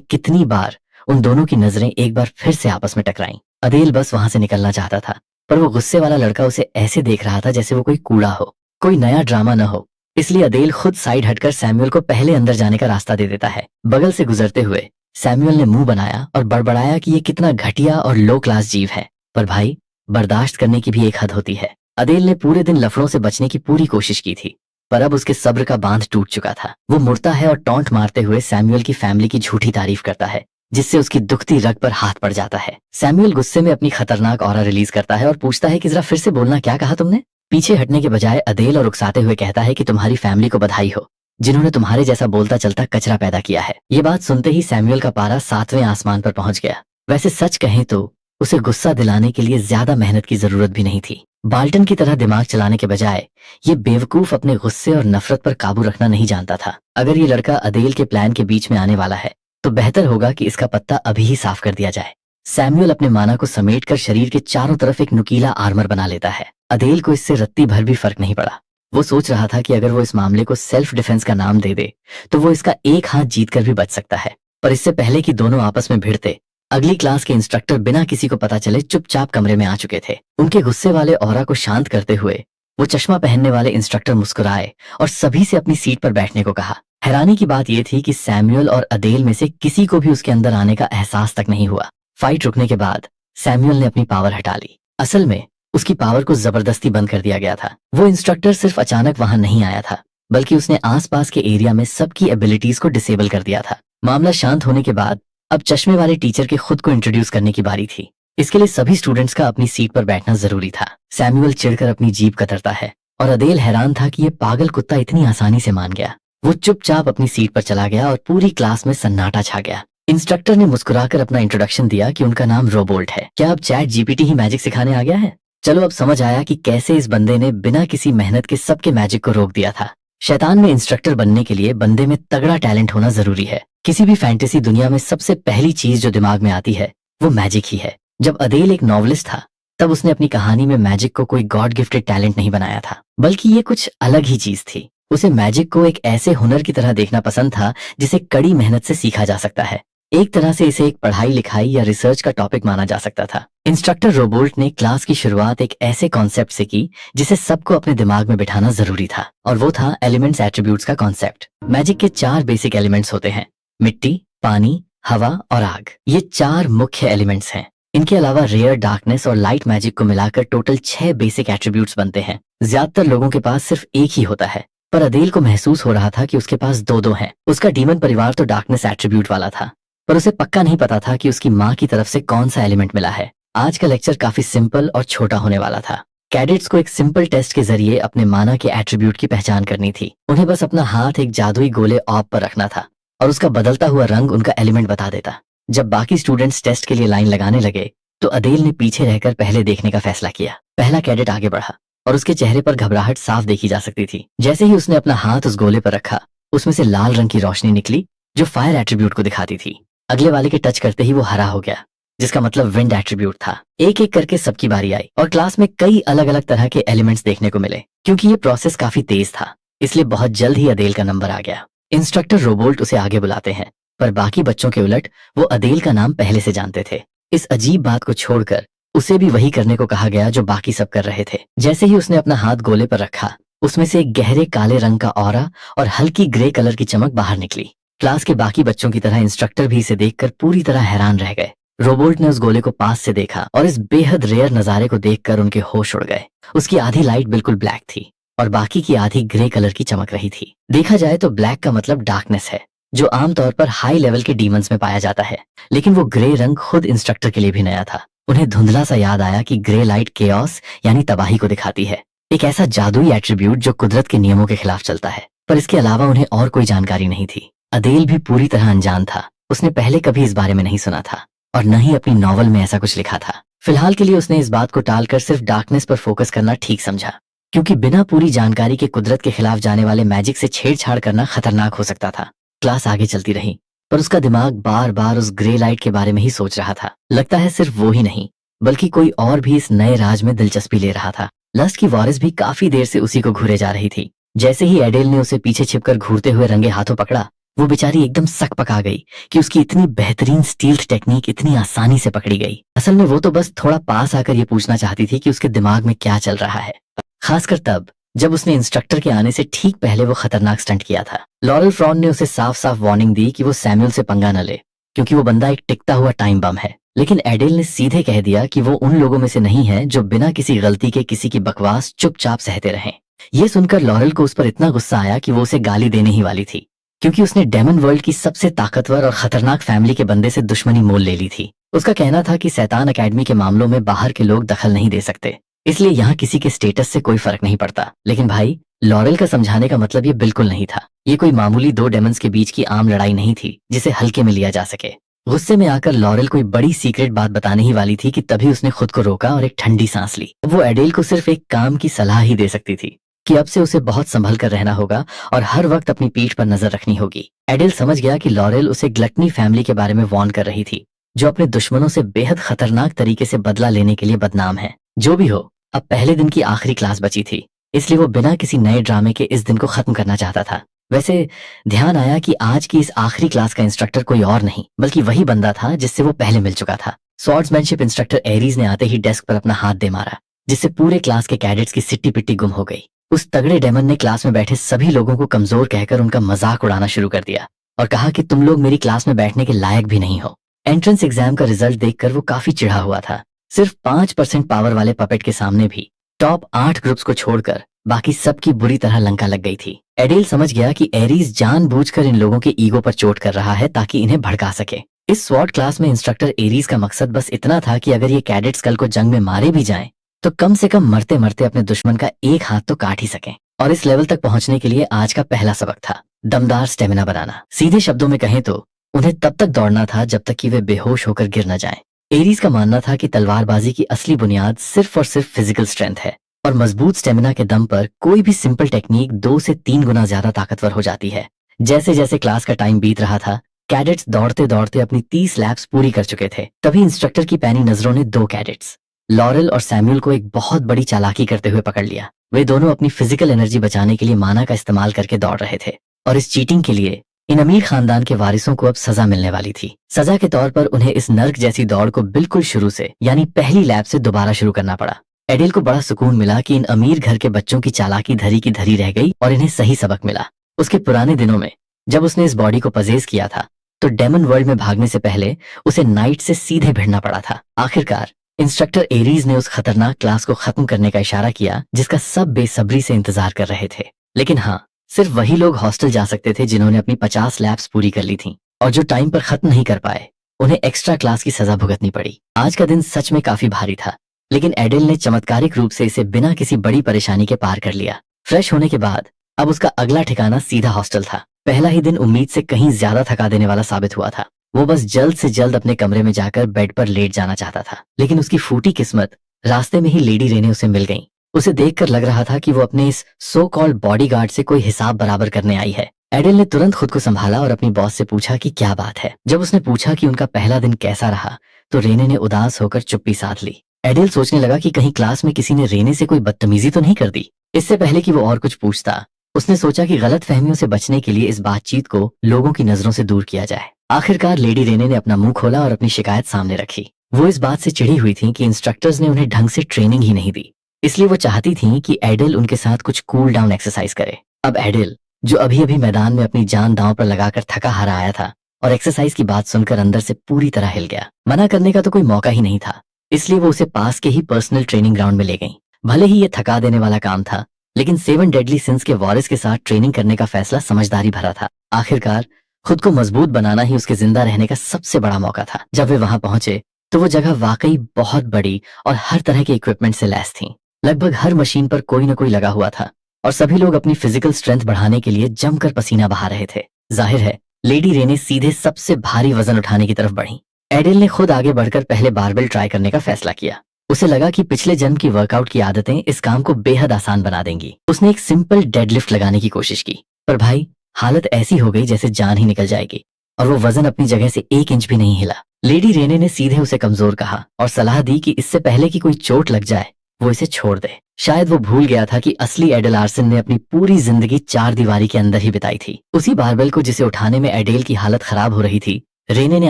कितनी बार उन दोनों की नजरें एक बार फिर से आपस में टकराईं। अदेल बस वहां से निकलना चाहता था, पर वो गुस्से वाला लड़का उसे ऐसे देख रहा था जैसे वो कोई कूड़ा हो, कोई नया ड्रामा न हो। इसलिए अदेल खुद साइड हटकर सैमुअल को पहले अंदर जाने का रास्ता दे देता है। बगल से गुजरते हुए सैमुअल ने मुंह बनाया और बड़बड़ाया कि ये कितना घटिया और लो क्लास जीव है। पर भाई, बर्दाश्त करने की भी एक हद होती है। अदेल ने पूरे दिन लफड़ों से बचने की पूरी कोशिश की थी, पर अब उसके सब्र का बांध टूट चुका था। वो मुड़ता है और टॉन्ट मारते हुए सैमुअल की फैमिली की झूठी तारीफ करता है, जिससे उसकी दुखती रग पर हाथ पड़ जाता है। सैमुअल गुस्से में अपनी खतरनाक ऑरा रिलीज करता है और पूछता है कि जरा फिर से बोलना, क्या कहा तुमने? पीछे हटने के बजाय अदेल और उकसाते हुए कहता है कि तुम्हारी फैमिली को बधाई हो, जिन्होंने तुम्हारे जैसा बोलता चलता कचरा पैदा किया है। ये बात सुनते ही सैमुअल का पारा 7वें आसमान पर पहुंच गया। वैसे सच कहें तो उसे गुस्सा दिलाने के लिए ज्यादा मेहनत की जरूरत भी नहीं थी। बाल्टन की तरह दिमाग चलाने के बजाय ये बेवकूफ अपने गुस्से और नफरत पर काबू रखना नहीं जानता था। अगर ये लड़का अदेल के प्लान के बीच में आने वाला है तो बेहतर होगा कि इसका पत्ता अभी ही साफ कर दिया जाए। सैमुअल अपने माना को समेटकर शरीर के चारों तरफ एक नुकीला आर्मर बना लेता है। अदेल को इससे रत्ती भर भी फर्क नहीं पड़ा। वो सोच रहा था कि अगर वो इस मामले को सेल्फ डिफेंस का नाम दे दे तो वो इसका एक हाथ जीतकर भी बच सकता है। पर इससे पहले कि दोनों आपस में भिड़ते, अगली क्लास के इंस्ट्रक्टर बिना किसी को पता चले चुपचाप कमरे में आ चुके थे। उनके गुस्से वाले ऑरा को शांत करते हुए वो चश्मा पहनने वाले इंस्ट्रक्टर मुस्कुराए और सभी से अपनी सीट पर बैठने को कहा। हैरानी की बात यह थी कि सैमुअल और अदेल में से किसी को भी उसके अंदर आने का एहसास तक नहीं हुआ। फाइट रुकने के बाद सैमुअल ने अपनी पावर हटा ली। असल में उसकी पावर को जबरदस्ती बंद कर दिया गया था। वो इंस्ट्रक्टर सिर्फ अचानक वहां नहीं आया था, बल्कि उसने आसपास के एरिया में सबकी एबिलिटीज को डिसेबल कर दिया था। मामला शांत होने के बाद अब चश्मे वाले टीचर के खुद को इंट्रोड्यूस करने की बारी थी। इसके लिए सभी स्टूडेंट्स का अपनी सीट पर बैठना जरूरी था। सैमुअल चिढ़कर अपनी जीभ कतरता है और अदेल हैरान था कि ये पागल कुत्ता इतनी आसानी से मान गया। वो चुपचाप अपनी सीट पर चला गया और पूरी क्लास में सन्नाटा छा गया। इंस्ट्रक्टर ने मुस्कुराकर अपना इंट्रोडक्शन दिया कि उनका नाम रोबोल्ट है। क्या अब चैट जीपीटी ही मैजिक सिखाने आ गया है? चलो अब समझ आया कि कैसे इस बंदे ने बिना किसी मेहनत के सबके मैजिक को रोक दिया था। शैतान में इंस्ट्रक्टर बनने के लिए बंदे में तगड़ा टैलेंट होना जरूरी है। किसी भी फैंटेसी दुनिया में सबसे पहली चीज जो दिमाग में आती है वो मैजिक ही है। जब अदेल एक नॉवलिस्ट था तब उसने अपनी कहानी में मैजिक को कोई गॉड गिफ्टेड टैलेंट नहीं बनाया था, बल्कि ये कुछ अलग ही चीज थी। उसे मैजिक को एक ऐसे हुनर की तरह देखना पसंद था जिसे कड़ी मेहनत से सीखा जा सकता है। एक तरह से इसे एक पढ़ाई लिखाई या रिसर्च का टॉपिक माना जा सकता था। इंस्ट्रक्टर रोबोल्ट ने क्लास की शुरुआत एक ऐसे कॉन्सेप्ट से की जिसे सबको अपने दिमाग में बिठाना जरूरी था, और वो था एलिमेंट्स एट्रीब्यूट्स का कॉन्सेप्ट। मैजिक के 4 बेसिक एलिमेंट्स होते हैं: मिट्टी, पानी, हवा और आग। ये 4 मुख्य एलिमेंट्स हैं। इनके अलावा रेयर, डार्कनेस और लाइट मैजिक को मिलाकर टोटल 6 बेसिक एट्रीब्यूट्स बनते हैं। ज्यादातर लोगों के पास सिर्फ एक ही होता है, पर अदेल को महसूस हो रहा था कि उसके पास 2 हैं। उसका डीमन परिवार तो डार्कनेस एट्रीब्यूट वाला था, पर उसे पक्का नहीं पता था कि उसकी माँ की तरफ से कौन सा एलिमेंट मिला है। आज का लेक्चर काफी सिंपल और छोटा होने वाला था। कैडेट्स को एक सिंपल टेस्ट के जरिए अपने माना के एट्रीब्यूट की पहचान करनी थी। उन्हें बस अपना हाथ एक जादुई गोले ऑब पर रखना था और उसका बदलता हुआ रंग उनका एलिमेंट बता देता। जब बाकी स्टूडेंट्स टेस्ट के लिए लाइन लगाने लगे तो अदेल ने पीछे रहकर पहले देखने का फैसला किया। पहला कैडेट आगे बढ़ा और उसके चेहरे पर घबराहट साफ देखी जा सकती थी। जैसे ही उसने अपना हाथ उस गोले पर रखा, उसमें से लाल रंग की रोशनी निकली जो फायर एट्रीब्यूट को दिखाती थी। अगले वाले के टच करते ही वो हरा हो गया, जिसका मतलब विंड एट्रीब्यूट था। एक एक करके सबकी बारी आई और क्लास में कई अलग अलग तरह के एलिमेंट्स देखने को मिले। क्योंकि ये प्रोसेस काफी तेज था, इसलिए बहुत जल्द ही अदेल का नंबर आ गया। इंस्ट्रक्टर रोबोल्ट उसे आगे बुलाते हैं, पर बाकी बच्चों के उलट वो अदेल का नाम पहले से जानते थे। इस अजीब बात को छोड़कर उसे भी वही करने को कहा गया जो बाकी सब कर रहे थे। जैसे ही उसने अपना हाथ गोले पर रखा, उसमें से एक गहरे काले रंग का ऑरा और हल्की ग्रे कलर की चमक बाहर निकली। क्लास के बाकी बच्चों की तरह इंस्ट्रक्टर भी इसे देखकर पूरी तरह हैरान रह गए। रोबोल्ट ने उस गोले को पास से देखा और इस बेहद रेयर नजारे को देखकर उनके होश उड़ गए। उसकी आधी लाइट बिल्कुल ब्लैक थी और बाकी की आधी ग्रे कलर की चमक रही थी। देखा जाए तो ब्लैक का मतलब डार्कनेस है, जो आमतौर पर हाई लेवल के डीमंस में पाया जाता है, लेकिन वो ग्रे रंग खुद इंस्ट्रक्टर के लिए भी नया था। उन्हें धुंधला सा याद आया कि ग्रे लाइट केओस यानी तबाही को दिखाती है, एक ऐसा जादुई एट्रीब्यूट जो कुदरत के नियमों के खिलाफ चलता है। पर इसके अलावा उन्हें और कोई जानकारी नहीं थी। अदेल भी पूरी तरह अनजान था। उसने पहले कभी इस बारे में नहीं सुना था और न ही अपनी नॉवल में ऐसा कुछ लिखा था। फिलहाल के लिए उसने इस बात को टालकर सिर्फ डार्कनेस पर फोकस करना ठीक समझा, क्योंकि बिना पूरी जानकारी के कुदरत के खिलाफ जाने वाले मैजिक से छेड़छाड़ करना खतरनाक हो सकता था। क्लास आगे चलती रही, पर उसका दिमाग बार बार उस ग्रे लाइट के बारे में ही सोच रहा था। लगता है सिर्फ वो ही नहीं, बल्कि कोई और भी इस नए राज में दिलचस्पी ले रहा था। लस्ट की वारिस भी काफी देर से उसी को घूरे जा रही थी। जैसे ही एडेल ने उसे पीछे छिपकर घूरते हुए रंगे हाथों पकड़ा, वो बेचारी एकदम सक पका गई कि उसकी इतनी बेहतरीन स्टील्थ टेक्निक इतनी आसानी से पकड़ी गई। असल में वो तो बस थोड़ा पास आकर ये पूछना चाहती थी कि उसके दिमाग में क्या चल रहा है, खासकर तब जब उसने इंस्ट्रक्टर के आने से ठीक पहले वो खतरनाक स्टंट किया था। लॉरेल फ्रॉन ने उसे साफ साफ वार्निंग दी कि वो सैमुअल से पंगा न ले, क्योंकि वो बंदा एक टिकता हुआ टाइम बम है। लेकिन एडेल ने सीधे कह दिया कि वो उन लोगों में से नहीं है जो बिना किसी गलती के किसी की बकवास चुपचाप सहते रहें। ये सुनकर लॉरेल को उस पर इतना गुस्सा आया कि वो उसे गाली देने ही वाली थी, क्योंकि उसने डेमन वर्ल्ड की सबसे ताकतवर और खतरनाक फैमिली के बंदे से दुश्मनी मोल ले ली थी। उसका कहना था कि शैतान अकेडमी के मामलों में बाहर के लोग दखल नहीं दे सकते, इसलिए यहाँ किसी के स्टेटस से कोई फर्क नहीं पड़ता। लेकिन भाई, लॉरेल का समझाने का मतलब ये बिल्कुल नहीं था। ये कोई मामूली दो डेमन्स के बीच की आम लड़ाई नहीं थी जिसे हल्के में लिया जा सके। गुस्से में आकर लॉरेल कोई बड़ी सीक्रेट बात बताने ही वाली थी कि तभी उसने खुद को रोका और एक ठंडी सांस ली। वो एडेल को सिर्फ एक काम की सलाह ही दे सकती थी कि अब से उसे बहुत संभल कर रहना होगा और हर वक्त अपनी पीठ पर नजर रखनी होगी। एडेल समझ गया कि लॉरेल उसे ग्लटनी फैमिली के बारे में वार्न कर रही थी, जो अपने दुश्मनों से बेहद खतरनाक तरीके से बदला लेने के लिए बदनाम है। जो भी हो, अब पहले दिन की आखिरी क्लास बची थी, इसलिए वो बिना किसी नए ड्रामे के इस दिन को खत्म करना चाहता था। वैसे ध्यान आया कि आज की इस आखिरी क्लास का इंस्ट्रक्टर कोई और नहीं बल्कि वही बंदा था जिससे वो पहले मिल चुका था। स्वॉर्ड्समैनशिप इंस्ट्रक्टर एरीज ने आते ही डेस्क पर अपना हाथ दे मारा, जिससे पूरे क्लास के कैडेट्स की सिट्टी पिट्टी गुम हो गई। उस तगड़े डेमन ने क्लास में बैठे सभी लोगों को कमजोर कहकर उनका मजाक उड़ाना शुरू कर दिया और कहा कि तुम लोग मेरी क्लास में बैठने के लायक भी नहीं हो। एंट्रेंस एग्जाम का रिजल्ट देखकर वो काफी चिढ़ा हुआ था। सिर्फ 5% पावर वाले पपेट के सामने भी टॉप 8 ग्रुप्स को छोड़कर बाकी सबकी बुरी तरह लंका लग गई थी। एडेल समझ गया कि एरीज जानबूझकर इन लोगों के ईगो पर चोट कर रहा है ताकि इन्हें भड़का सके। इस स्वॉर्ड क्लास में इंस्ट्रक्टर एरीज का मकसद बस इतना था कि अगर ये कैडेट्स कल को जंग में मारे भी जाएं, तो कम से कम मरते मरते अपने दुश्मन का एक हाथ तो काट ही सकें। और इस लेवल तक पहुंचने के लिए आज का पहला सबक था दमदार स्टेमिना बनाना। सीधे शब्दों में कहें तो उन्हें तब तक दौड़ना था जब तक कि वे बेहोश होकर गिर न जाएं। एरीज का मानना था कि तलवारबाजी की असली बुनियाद सिर्फ और सिर्फ फिजिकल स्ट्रेंथ है और मजबूत स्टेमिना के दम पर कोई भी सिंपल टेक्निक 2 से 3 गुना ज्यादा ताकतवर हो जाती है। जैसे जैसे क्लास का टाइम बीत रहा था, कैडेट्स दौड़ते दौड़ते अपनी 30 लैप्स पूरी कर चुके थे। तभी इंस्ट्रक्टर की पैनी नजरों ने 2 कैडेट्स लॉरेल और सैमुअल को एक बहुत बड़ी चालाकी करते हुए पकड़ लिया। वे दोनों अपनी फिजिकल एनर्जी बचाने के लिए माना का इस्तेमाल करके दौड़ रहे थे और इस चीटिंग के लिए इन अमीर खानदान के वारिसों को अब सजा मिलने वाली थी। सजा के तौर पर उन्हें इस नर्क जैसी दौड़ को बिल्कुल शुरू से यानी पहली लैप से दोबारा शुरू करना पड़ा। एडेल को बड़ा सुकून मिला कि इन अमीर घर के बच्चों की चालाकी धरी की धरी रह गई और इन्हें सही सबक मिला। उसके पुराने दिनों में जब उसने इस बॉडी को पजेज किया था तो डेमन वर्ल्ड में भागने से पहले उसे नाइट से सीधे भिड़ना पड़ा था। आखिरकार इंस्ट्रक्टर एरीज ने उस खतरनाक क्लास को खत्म करने का इशारा किया जिसका सब बेसब्री से इंतजार कर रहे थे। लेकिन हाँ, सिर्फ वही लोग हॉस्टल जा सकते थे जिन्होंने अपनी 50 लैप्स पूरी कर ली थी और जो टाइम पर खत्म नहीं कर पाए उन्हें एक्स्ट्रा क्लास की सजा भुगतनी पड़ी। आज का दिन सच में काफी भारी था, लेकिन एडेल ने चमत्कारिक रूप से इसे बिना किसी बड़ी परेशानी के पार कर लिया। फ्रेश होने के बाद अब उसका अगला ठिकाना सीधा हॉस्टल था। पहला ही दिन उम्मीद से कहीं ज्यादा थका देने वाला साबित हुआ था। वो बस जल्द से जल्द अपने कमरे में जाकर बेड पर लेट जाना चाहता था, लेकिन उसकी फूटी किस्मत रास्ते में ही लेडी रेने उसे मिल गई। उसे देखकर लग रहा था कि वो अपने इस सो कॉल्ड बॉडीगार्ड से कोई हिसाब बराबर करने आई है। एडेल ने तुरंत खुद को संभाला और अपनी बॉस से पूछा कि क्या बात है। जब उसने पूछा कि उनका पहला दिन कैसा रहा तो रेने ने उदास होकर चुप्पी साध ली। एडेल सोचने लगा कि कहीं क्लास में किसी ने रेने से कोई बदतमीजी तो नहीं कर दी। इससे पहले कि वो और कुछ पूछता, उसने सोचा कि गलत फहमियों से बचने के लिए इस बातचीत को लोगों की नजरों से दूर किया जाए। आखिरकार लेडी रेने ने अपना मुंह खोला और अपनी शिकायत सामने रखी। वो इस बात से चिढ़ी हुई थी कि इंस्ट्रक्टर्स ने उन्हें ढंग से ट्रेनिंग ही नहीं दी, इसलिए वो चाहती थी कि एडेल उनके साथ कुछ कूल डाउन एक्सरसाइज करे। अब एडेल, जो अभी अभी मैदान में अपनी जान दांव पर लगाकर थका हारा आया था और एक्सरसाइज की बात सुनकर अंदर से पूरी तरह हिल गया। मना करने का तो कोई मौका ही नहीं था, इसलिए वो उसे पास के ही पर्सनल ट्रेनिंग ग्राउंड में ले गई। भले ही ये थका देने वाला काम था, लेकिन 7 डेडली सिंस के वॉरिस के साथ ट्रेनिंग करने का फैसला समझदारी भरा था। आखिरकार खुद को मजबूत बनाना ही उसके जिंदा रहने का सबसे बड़ा मौका था। जब वे वहां पहुंचे तो वो जगह वाकई बहुत बड़ी और हर तरह के इक्विपमेंट से लैस थी। लगभग हर मशीन पर कोई न कोई लगा हुआ था और सभी लोग अपनी फिजिकल स्ट्रेंथ बढ़ाने के लिए जमकर पसीना बहा रहे थे। जाहिर है लेडी रेने सीधे सबसे भारी वजन उठाने की तरफ बढ़ी। एडेल ने खुद आगे बढ़कर पहले बारबेल ट्राई करने का फैसला किया। उसे लगा कि पिछले जन्म की वर्कआउट की आदतें इस काम को बेहद आसान बना देंगी। उसने एक सिंपल डेडलिफ्ट लगाने की कोशिश की, पर भाई हालत ऐसी हो गई जैसे जान ही निकल जाएगी और वो वजन अपनी जगह से 1 इंच भी नहीं हिला। लेडी रेने ने सीधे उसे कमजोर कहा और सलाह दी कि इससे पहले कि कोई चोट लग जाए वो इसे छोड़ दे। शायद वो भूल गया था कि असली एडेल आर्सन ने अपनी पूरी जिंदगी 4 दीवारी के अंदर ही बिताई थी। उसी बारबेल को जिसे उठाने में एडेल की हालत खराब हो रही थी, रेने ने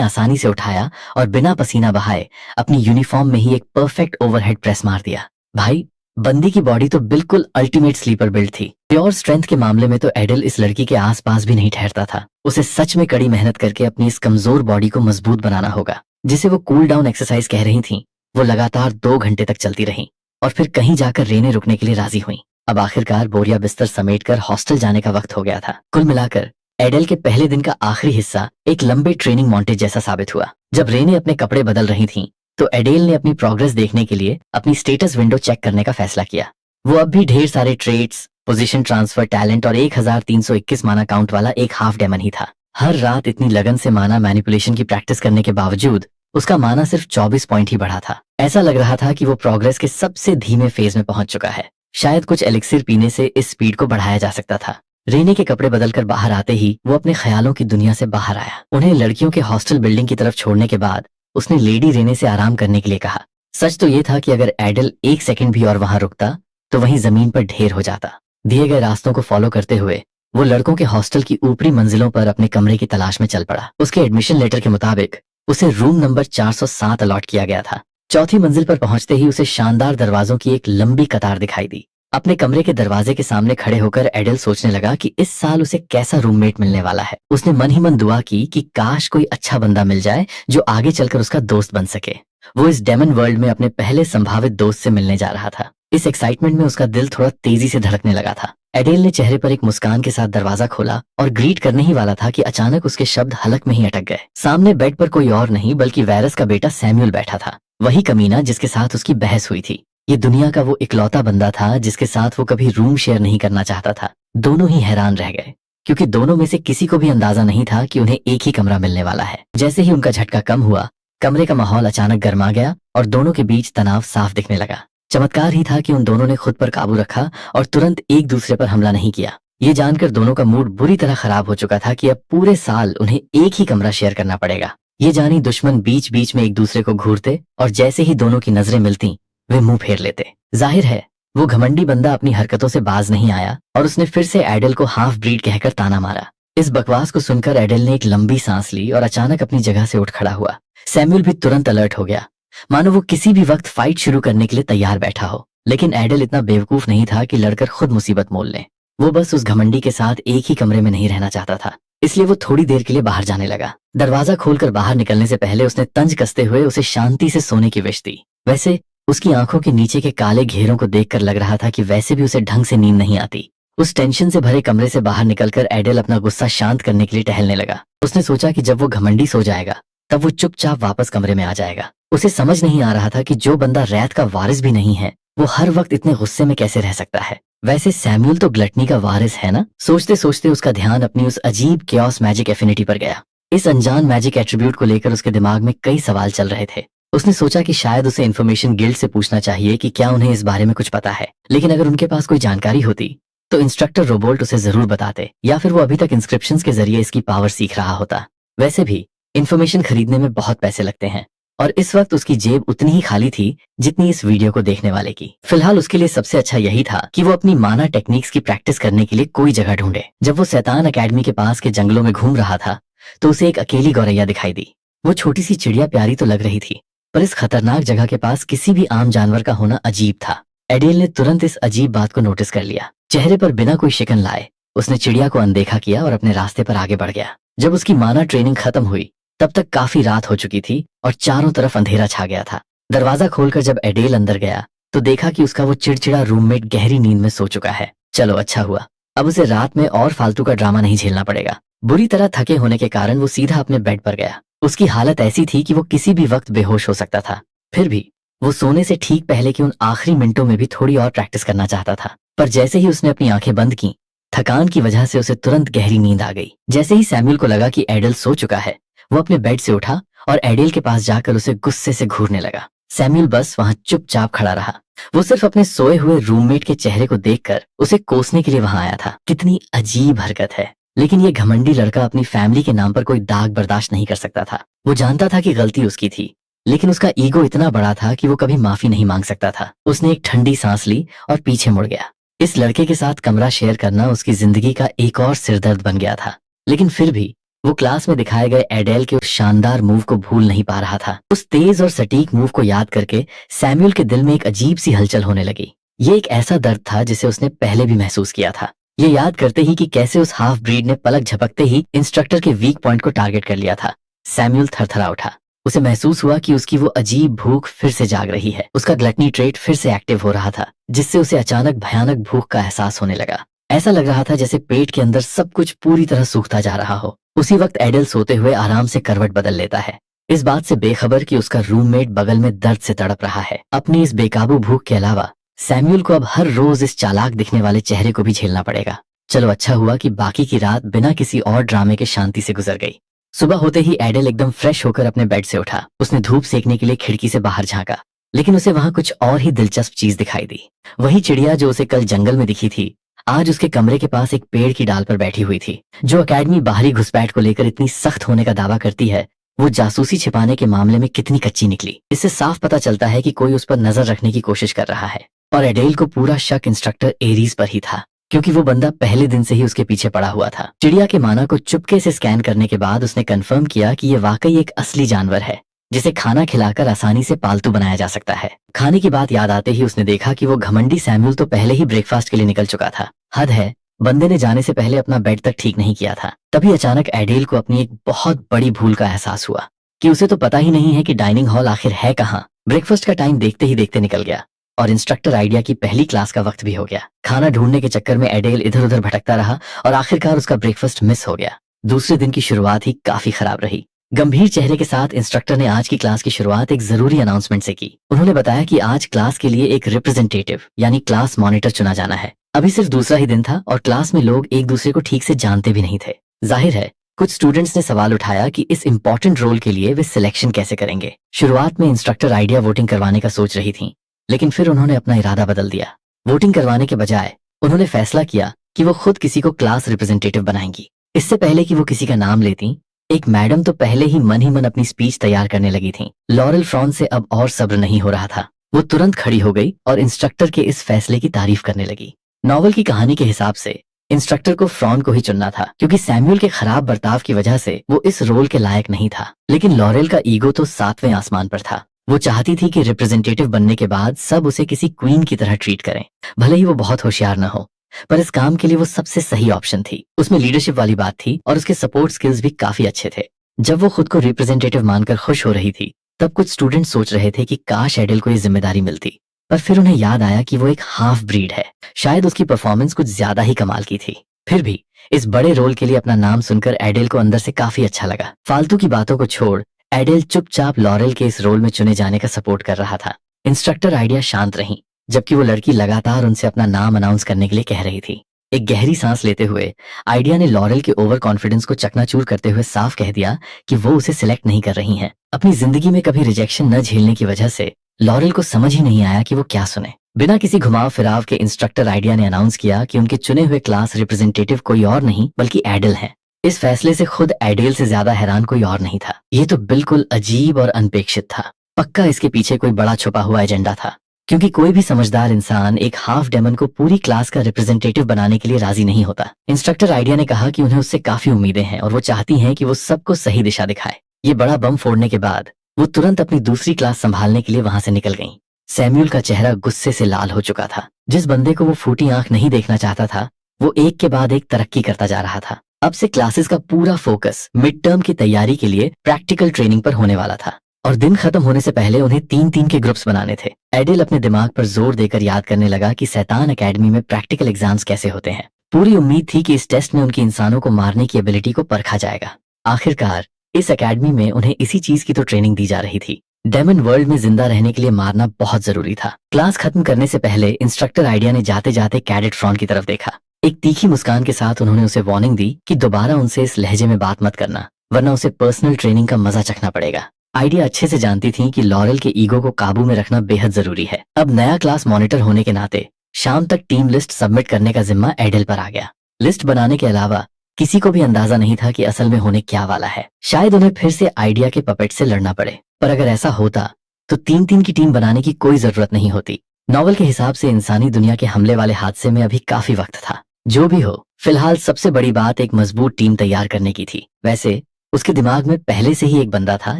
आसानी से उठाया और बिना पसीना बहाए अपनी यूनिफॉर्म में ही एक परफेक्ट ओवरहेड प्रेस मार दिया। भाई बंदी की बॉडी तो बिल्कुल अल्टीमेट स्लीपर बिल्ड थी। प्योर स्ट्रेंथ के मामले में तो एडल इस लड़की के आसपास भी नहीं ठहरता था। उसे सच में कड़ी मेहनत करके अपनी इस कमजोर बॉडी को मजबूत बनाना होगा। जिसे वो कूल डाउन एक्सरसाइज कह रही थी, वो लगातार 2 घंटे तक चलती रही और फिर कहीं जाकर रेने रुकने के लिए राजी हुई। अब आखिरकार बोरिया बिस्तर समेटकर हॉस्टल जाने का वक्त हो गया था। कुल मिलाकर एडल के पहले दिन का आखिरी हिस्सा एक लंबे ट्रेनिंग मॉन्टेज जैसा साबित हुआ। जब रेने अपने कपड़े बदल रही थीं, तो एडेल ने अपनी प्रोग्रेस देखने के लिए अपनी स्टेटस विंडो चेक करने का फैसला किया। वो अब भी ढेर सारे ट्रेड्स, पोजीशन ट्रांसफर, टैलेंट और 1321 माना काउंट वाला एक हाफ डेमन ही था। हर रात इतनी लगन से माना मैनिपुलेशन की प्रैक्टिस करने के बावजूद उसका माना सिर्फ 24 पॉइंट ही बढ़ा था। ऐसा लग रहा था कि वो प्रोग्रेस के सबसे धीमे फेज में पहुंच चुका है। शायद कुछ एलिक्सिर पीने से इस स्पीड को बढ़ाया जा सकता था। रेने के कपड़े बदलकर बाहर आते ही वो अपने ख्यालों की दुनिया से बाहर आया। उन्हें लड़कियों के हॉस्टल बिल्डिंग की तरफ छोड़ने के बाद उसने लेडी रेने से आराम करने के लिए कहा। सच तो ये था कि अगर एडल 1 सेकंड भी और वहां रुकता तो वहीं जमीन पर ढेर हो जाता। दिए गए रास्तों को फॉलो करते हुए वो लड़कों के हॉस्टल की ऊपरी मंजिलों पर अपने कमरे की तलाश में चल पड़ा। उसके एडमिशन लेटर के मुताबिक उसे रूम नंबर 407 अलॉट किया गया था। चौथी मंजिल पर पहुंचते ही उसे शानदार दरवाजों की एक लंबी कतार दिखाई दी। अपने कमरे के दरवाजे के सामने खड़े होकर एडल सोचने लगा कि इस साल उसे कैसा रूममेट मिलने वाला है। उसने मन ही मन दुआ की कि काश कोई अच्छा बंदा मिल जाए जो आगे चलकर उसका दोस्त बन सके। वो इस डेमन वर्ल्ड में अपने पहले संभावित दोस्त से मिलने जा रहा था। इस एक्साइटमेंट में उसका दिल थोड़ा तेजी से धड़कने लगा था। एडेल ने चेहरे पर एक मुस्कान के साथ दरवाजा खोला और ग्रीट करने ही वाला था कि अचानक उसके शब्द हलक में ही अटक गए। सामने बेड पर कोई और नहीं बल्कि वायरस का बेटा सैमुअल बैठा था। वही कमीना जिसके साथ उसकी बहस हुई थी। ये दुनिया का वो इकलौता बंदा था जिसके साथ वो कभी रूम शेयर नहीं करना चाहता था। दोनों ही हैरान रह गए क्योंकि दोनों में से किसी को भी अंदाजा नहीं था कि उन्हें एक ही कमरा मिलने वाला है। जैसे ही उनका झटका कम हुआ, कमरे का माहौल अचानक गर्मा गया और दोनों के बीच तनाव साफ दिखने लगा। चमत्कार ही था कि उन दोनों ने खुद पर काबू रखा और तुरंत एक दूसरे पर हमला नहीं किया। ये जानकर दोनों का मूड बुरी तरह खराब हो चुका था कि अब पूरे साल उन्हें एक ही कमरा शेयर करना पड़ेगा। ये जानी दुश्मन बीच बीच में एक दूसरे को घूरते और जैसे ही दोनों की नजरें मिलती वे मुंह फेर लेते। जाहिर है वो घमंडी बंदा अपनी हरकतों से बाज नहीं आया और उसने फिर से एडल को हाफ ब्रीड कहकर ताना मारा। इस बकवास को सुनकर एडल ने एक लंबी सांस ली और अचानक अपनी जगह से उठ खड़ा हुआ। सैमुअल भी तुरंत अलर्ट हो गया, मानो वो किसी भी वक्त फाइट शुरू करने के लिए तैयार बैठा हो। लेकिन एडल इतना बेवकूफ नहीं था कि लड़कर खुद मुसीबत मोल ले। वो बस उस घमंडी के साथ एक ही कमरे में नहीं रहना चाहता था, इसलिए वो थोड़ी देर के लिए बाहर जाने लगा। दरवाजा खोलकर बाहर निकलने से पहले उसने तंज कसते हुए उसे शांति से सोने की विश दी। वैसे उसकी आंखों के नीचे के काले घेरों को देखकर लग रहा था कि वैसे भी उसे ढंग से नींद नहीं आती। उस टेंशन से भरे कमरे से बाहर निकलकर एडल अपना गुस्सा शांत करने के लिए टहलने लगा। उसने सोचा कि जब वो घमंडी सो जाएगा तब वो चुपचाप वापस कमरे में आ जाएगा। उसे समझ नहीं आ रहा था कि जो बंदा रैत का वारिस भी नहीं है वो हर वक्त इतने गुस्से में कैसे रह सकता है। वैसे सैमुअल तो ग्लटनी का वारिस है ना। सोचते सोचते उसका ध्यान अपनी उस अजीब क्योस मैजिक एफिनिटी पर गया। इस अनजान मैजिक एट्रीब्यूट को लेकर उसके दिमाग में कई सवाल चल रहे थे। उसने सोचा कि शायद उसे इन्फॉर्मेशन गिल्ड से पूछना चाहिए कि क्या उन्हें इस बारे में कुछ पता है। लेकिन अगर उनके पास कोई जानकारी होती तो इंस्ट्रक्टर रोबोल्ट उसे जरूर बताते, या फिर वो अभी तक इंस्क्रिप्शंस के जरिए इसकी पावर सीख रहा होता। वैसे भी इन्फॉर्मेशन खरीदने में बहुत पैसे लगते हैं और इस वक्त उसकी जेब उतनी ही खाली थी जितनी इस वीडियो को देखने वाले की। फिलहाल उसके लिए सबसे अच्छा यही था कि वो अपनी माना टेक्निक्स की प्रैक्टिस करने के लिए कोई जगह ढूंढे। जब वो शैतान अकेडमी के पास के जंगलों में घूम रहा था तो उसे एक अकेली गौरैया दिखाई दी। वो छोटी सी चिड़िया प्यारी तो लग रही थी, पर इस खतरनाक जगह के पास किसी भी आम जानवर का होना अजीब था। एडेल ने तुरंत इस अजीब बात को नोटिस कर लिया। चेहरे पर बिना कोई शिकन लाए उसने चिड़िया को अनदेखा किया और अपने रास्ते पर आगे बढ़ गया। जब उसकी माना ट्रेनिंग खत्म हुई तब तक काफी रात हो चुकी थी और चारों तरफ अंधेरा छा गया था। दरवाजा खोलकर जब एडेल अंदर गया तो देखा कि उसका वो चिड़चिड़ा रूममेट गहरी नींद में सो चुका है। चलो अच्छा हुआ, अब उसे रात में और फालतू का ड्रामा नहीं झेलना पड़ेगा। बुरी तरह थके होने के कारण वो सीधा अपने बेड पर गया। उसकी हालत ऐसी थी कि वो किसी भी वक्त बेहोश हो सकता था। फिर भी वो सोने से ठीक पहले के उन आखिरी मिनटों में भी थोड़ी और प्रैक्टिस करना चाहता था। पर जैसे ही उसने अपनी आंखें बंद की, थकान की वजह से उसे तुरंत गहरी नींद आ गई। जैसे ही सैमुअल को लगा कि एडल सो चुका है, वो अपने बेड से उठा और एडेल के पास जाकर उसे गुस्से से घूरने लगा। सैमुअल बस वहां चुपचाप खड़ा रहा। वो सिर्फ अपने सोए हुए रूममेट के चेहरे को देखकर उसे कोसने के लिए वहां आया था। कितनी अजीब हरकत है, लेकिन ये घमंडी लड़का अपनी फैमिली के नाम पर कोई दाग बर्दाश्त नहीं कर सकता था। वो जानता था कि गलती उसकी थी, लेकिन उसका ईगो इतना बड़ा था कि वो कभी माफी नहीं मांग सकता था। उसने एक ठंडी सांस ली और पीछे मुड़ गया। इस लड़के के साथ कमरा शेयर करना उसकी जिंदगी का एक और सिरदर्द बन गया था, लेकिन फिर भी वो क्लास में दिखाए गए एडेल के उस शानदार मूव को भूल नहीं पा रहा था। उस तेज और सटीक मूव को याद करके सैमुअल के दिल में एक अजीब सी हलचल होने लगी। ये एक ऐसा दर्द था जिसे उसने पहले भी महसूस किया था। ये याद करते ही कि कैसे उस हाफ ब्रीड ने पलक झपकते ही इंस्ट्रक्टर के वीक पॉइंट को टारगेट कर लिया था, सैमुअल थरथरा उठा। उसे महसूस हुआ कि उसकी वो अजीब भूख फिर से जाग रही है। उसका ग्लटनी ट्रेट फिर से एक्टिव हो रहा था, जिससे उसे अचानक भयानक भूख का एहसास होने लगा। ऐसा लग रहा था जैसे पेट के अंदर सब कुछ पूरी तरह सूखता जा रहा हो। उसी वक्त एडल सोते हुए आराम से करवट बदल लेता है, इस बात से बेखबर कि उसका रूममेट बगल में दर्द से तड़प रहा है। अपनी इस बेकाबू भूख के अलावा सैमुअल को अब हर रोज इस चालाक दिखने वाले चेहरे को भी झेलना पड़ेगा। चलो अच्छा हुआ कि बाकी की रात बिना किसी और ड्रामे के शांति से गुजर गई। सुबह होते ही एडल एकदम फ्रेश होकर अपने बेड से उठा। उसने धूप सेकने के लिए खिड़की से बाहर झांका, लेकिन उसे वहां कुछ और ही दिलचस्प चीज दिखाई दी। वही चिड़िया जो उसे कल जंगल में दिखी थी, आज उसके कमरे के पास एक पेड़ की डाल पर बैठी हुई थी। जो अकेडमी बाहरी घुसपैठ को लेकर इतनी सख्त होने का दावा करती है, वो जासूसी छिपाने के मामले में कितनी कच्ची निकली। इससे साफ पता चलता है कि कोई उस पर नजर रखने की कोशिश कर रहा है। और एडेल को पूरा शक इंस्ट्रक्टर एरीज पर ही था, क्योंकि वो बंदा पहले दिन से ही उसके पीछे पड़ा हुआ था। चिड़िया के माना को चुपके से स्कैन करने के बाद उसने कंफर्म किया कि ये वाकई एक असली जानवर है, जिसे खाना खिलाकर आसानी से पालतू बनाया जा सकता है। खाने की बात याद आते ही उसने देखा कि वो घमंडी सैमुअल तो पहले ही ब्रेकफास्ट के लिए निकल चुका था। हद है, बंदे ने जाने से पहले अपना बेड तक ठीक नहीं किया था। तभी अचानक एडेल को अपनी एक बहुत बड़ी भूल का एहसास हुआ कि उसे तो पता ही नहीं है कि डाइनिंग हॉल आखिर है कहाँ। ब्रेकफास्ट का टाइम देखते ही देखते निकल गया और इंस्ट्रक्टर आइडिया की पहली क्लास का वक्त भी हो गया। खाना ढूंढने के चक्कर में एडेल इधर उधर भटकता रहा और आखिरकार उसका ब्रेकफास्ट मिस हो गया। दूसरे दिन की शुरुआत ही काफी खराब रही। गंभीर चेहरे के साथ इंस्ट्रक्टर ने आज की क्लास की शुरुआत एक जरूरी अनाउंसमेंट से की। उन्होंने बताया कि आज क्लास के लिए एक रिप्रेजेंटेटिव यानी क्लास मॉनिटर चुना जाना है। अभी सिर्फ दूसरा ही दिन था और क्लास में लोग एक दूसरे को ठीक से जानते भी नहीं थे। जाहिर है, कुछ स्टूडेंट्स ने सवाल उठाया कि इस इंपॉर्टेंट रोल के लिए वे सिलेक्शन कैसे करेंगे। शुरुआत में इंस्ट्रक्टर आइडिया वोटिंग करवाने का सोच रही थी, लेकिन फिर उन्होंने अपना इरादा बदल दिया। वोटिंग करवाने के बजाय उन्होंने फैसला किया कि वो खुद किसी को क्लास रिप्रेजेंटेटिव बनाएंगी। इससे पहले कि वो किसी का नाम लेती, एक मैडम तो पहले ही मन अपनी स्पीच तैयार करने लगी थी। लॉरेल फ्रॉन से अब और सब्र नहीं हो रहा था। वो तुरंत खड़ी हो गई और इंस्ट्रक्टर के इस फैसले की तारीफ करने लगी। नॉवल की कहानी के हिसाब से इंस्ट्रक्टर को फ्रॉन को ही चुनना था, क्योंकि सैमुअल के खराब बर्ताव की वजह से वो इस रोल के लायक नहीं था। लेकिन लॉरेल का ईगो तो 7वें आसमान पर था। वो चाहती थी कि रिप्रेजेंटेटिव बनने के बाद सब उसे किसी क्वीन की तरह ट्रीट करें, भले ही वो बहुत होशियार न हो, पर इस काम के लिए वो सबसे सही ऑप्शन थी। उसमें लीडरशिप वाली बात थी और उसके सपोर्ट स्किल्स भी काफी अच्छे थे। जब वो खुद को रिप्रेजेंटेटिव मानकर खुश हो रही थी, तब कुछ स्टूडेंट सोच रहे थे कि काश एडेल को ये जिम्मेदारी मिलती, पर फिर उन्हें याद आया कि वो एक हाफ ब्रीड है। शायद उसकी परफॉर्मेंस कुछ ज्यादा ही कमाल की थी। फिर भी इस बड़े रोल के लिए अपना नाम सुनकर एडेल को अंदर से काफी अच्छा लगा। फालतू की बातों को छोड़ एडेल चुपचाप लॉरेल के इस रोल में चुने जाने का सपोर्ट कर रहा था। इंस्ट्रक्टर आइडिया शांत रही, जबकि वो लड़की लगातार उनसे अपना नाम अनाउंस करने के लिए कह रही थी। एक गहरी सांस लेते हुए आइडिया ने लॉरेल के ओवर कॉन्फिडेंस को चकनाचूर करते हुए साफ कह दिया कि वो उसे सिलेक्ट नहीं कर रही हैं। अपनी जिंदगी में कभी रिजेक्शन न झेलने की वजह से लॉरेल को समझ ही नहीं आया कि वो क्या सुने। बिना किसी घुमाव फिराव के इंस्ट्रक्टर आइडिया ने अनाउंस किया कि उनके चुने हुए क्लास रिप्रेजेंटेटिव कोई और नहीं बल्कि एडेल हैं। इस फैसले से खुद एडेल से ज्यादा हैरान कोई और नहीं था। ये तो बिल्कुल अजीब और अनपेक्षित था। पक्का इसके पीछे कोई बड़ा छुपा हुआ एजेंडा था, क्योंकि कोई भी समझदार इंसान एक हाफ डेमन को पूरी क्लास का रिप्रेजेंटेटिव बनाने के लिए राजी नहीं होता। इंस्ट्रक्टर आइडिया ने कहा कि उन्हें उससे काफी उम्मीदें हैं और वो चाहती हैं कि वो सबको सही दिशा दिखाए। ये बड़ा बम फोड़ने के बाद वो तुरंत अपनी दूसरी क्लास संभालने के लिए वहां से निकल गईं। सैमुअल का चेहरा गुस्से से लाल हो चुका था। जिस बंदे को वो फूटी आंख नहीं देखना चाहता था, वो एक के बाद एक तरक्की करता जा रहा था। अब से क्लासेस का पूरा फोकस मिड टर्म की तैयारी के लिए प्रैक्टिकल ट्रेनिंग पर होने वाला था और दिन खत्म होने से पहले उन्हें 3-3 के ग्रुप्स बनाने थे। एडेल अपने दिमाग पर जोर देकर याद करने लगा कि शैतान एकेडमी में प्रैक्टिकल एग्जाम्स कैसे होते हैं। पूरी उम्मीद थी कि इस टेस्ट में उनकी इंसानों को मारने की एबिलिटी को परखा जाएगा। आखिरकार इस एकेडमी में उन्हें इसी चीज की तो ट्रेनिंग दी जा रही थी। डेमन वर्ल्ड में जिंदा रहने के लिए मारना बहुत जरूरी था। क्लास खत्म करने से पहले इंस्ट्रक्टर आइडिया ने जाते जाते कैडेट फ्रॉन की तरफ देखा। एक तीखी मुस्कान के साथ उन्होंने उसे वार्निंग दी कि दोबारा उनसे इस लहजे में बात मत करना, वरना उसे पर्सनल ट्रेनिंग का मजा चखना पड़ेगा। आइडिया अच्छे से जानती थी कि लॉरेल के ईगो को काबू में रखना बेहद जरूरी है। अब नया क्लास मॉनिटर होने के नाते शाम तक टीम लिस्ट सबमिट करने का जिम्मा एडेल पर आ गया। लिस्ट बनाने के अलावा किसी को भी अंदाजा नहीं था कि असल में होने क्या वाला है। शायद उन्हें फिर से आइडिया के पपेट से लड़ना पड़े, पर अगर ऐसा होता तो 3-3 की टीम बनाने की कोई जरूरत नहीं होती। नॉवल के हिसाब से इंसानी दुनिया के हमले वाले हादसे में अभी काफी वक्त था। जो भी हो, फिलहाल सबसे बड़ी बात एक मजबूत टीम तैयार करने की थी। वैसे उसके दिमाग में पहले से ही एक बंदा था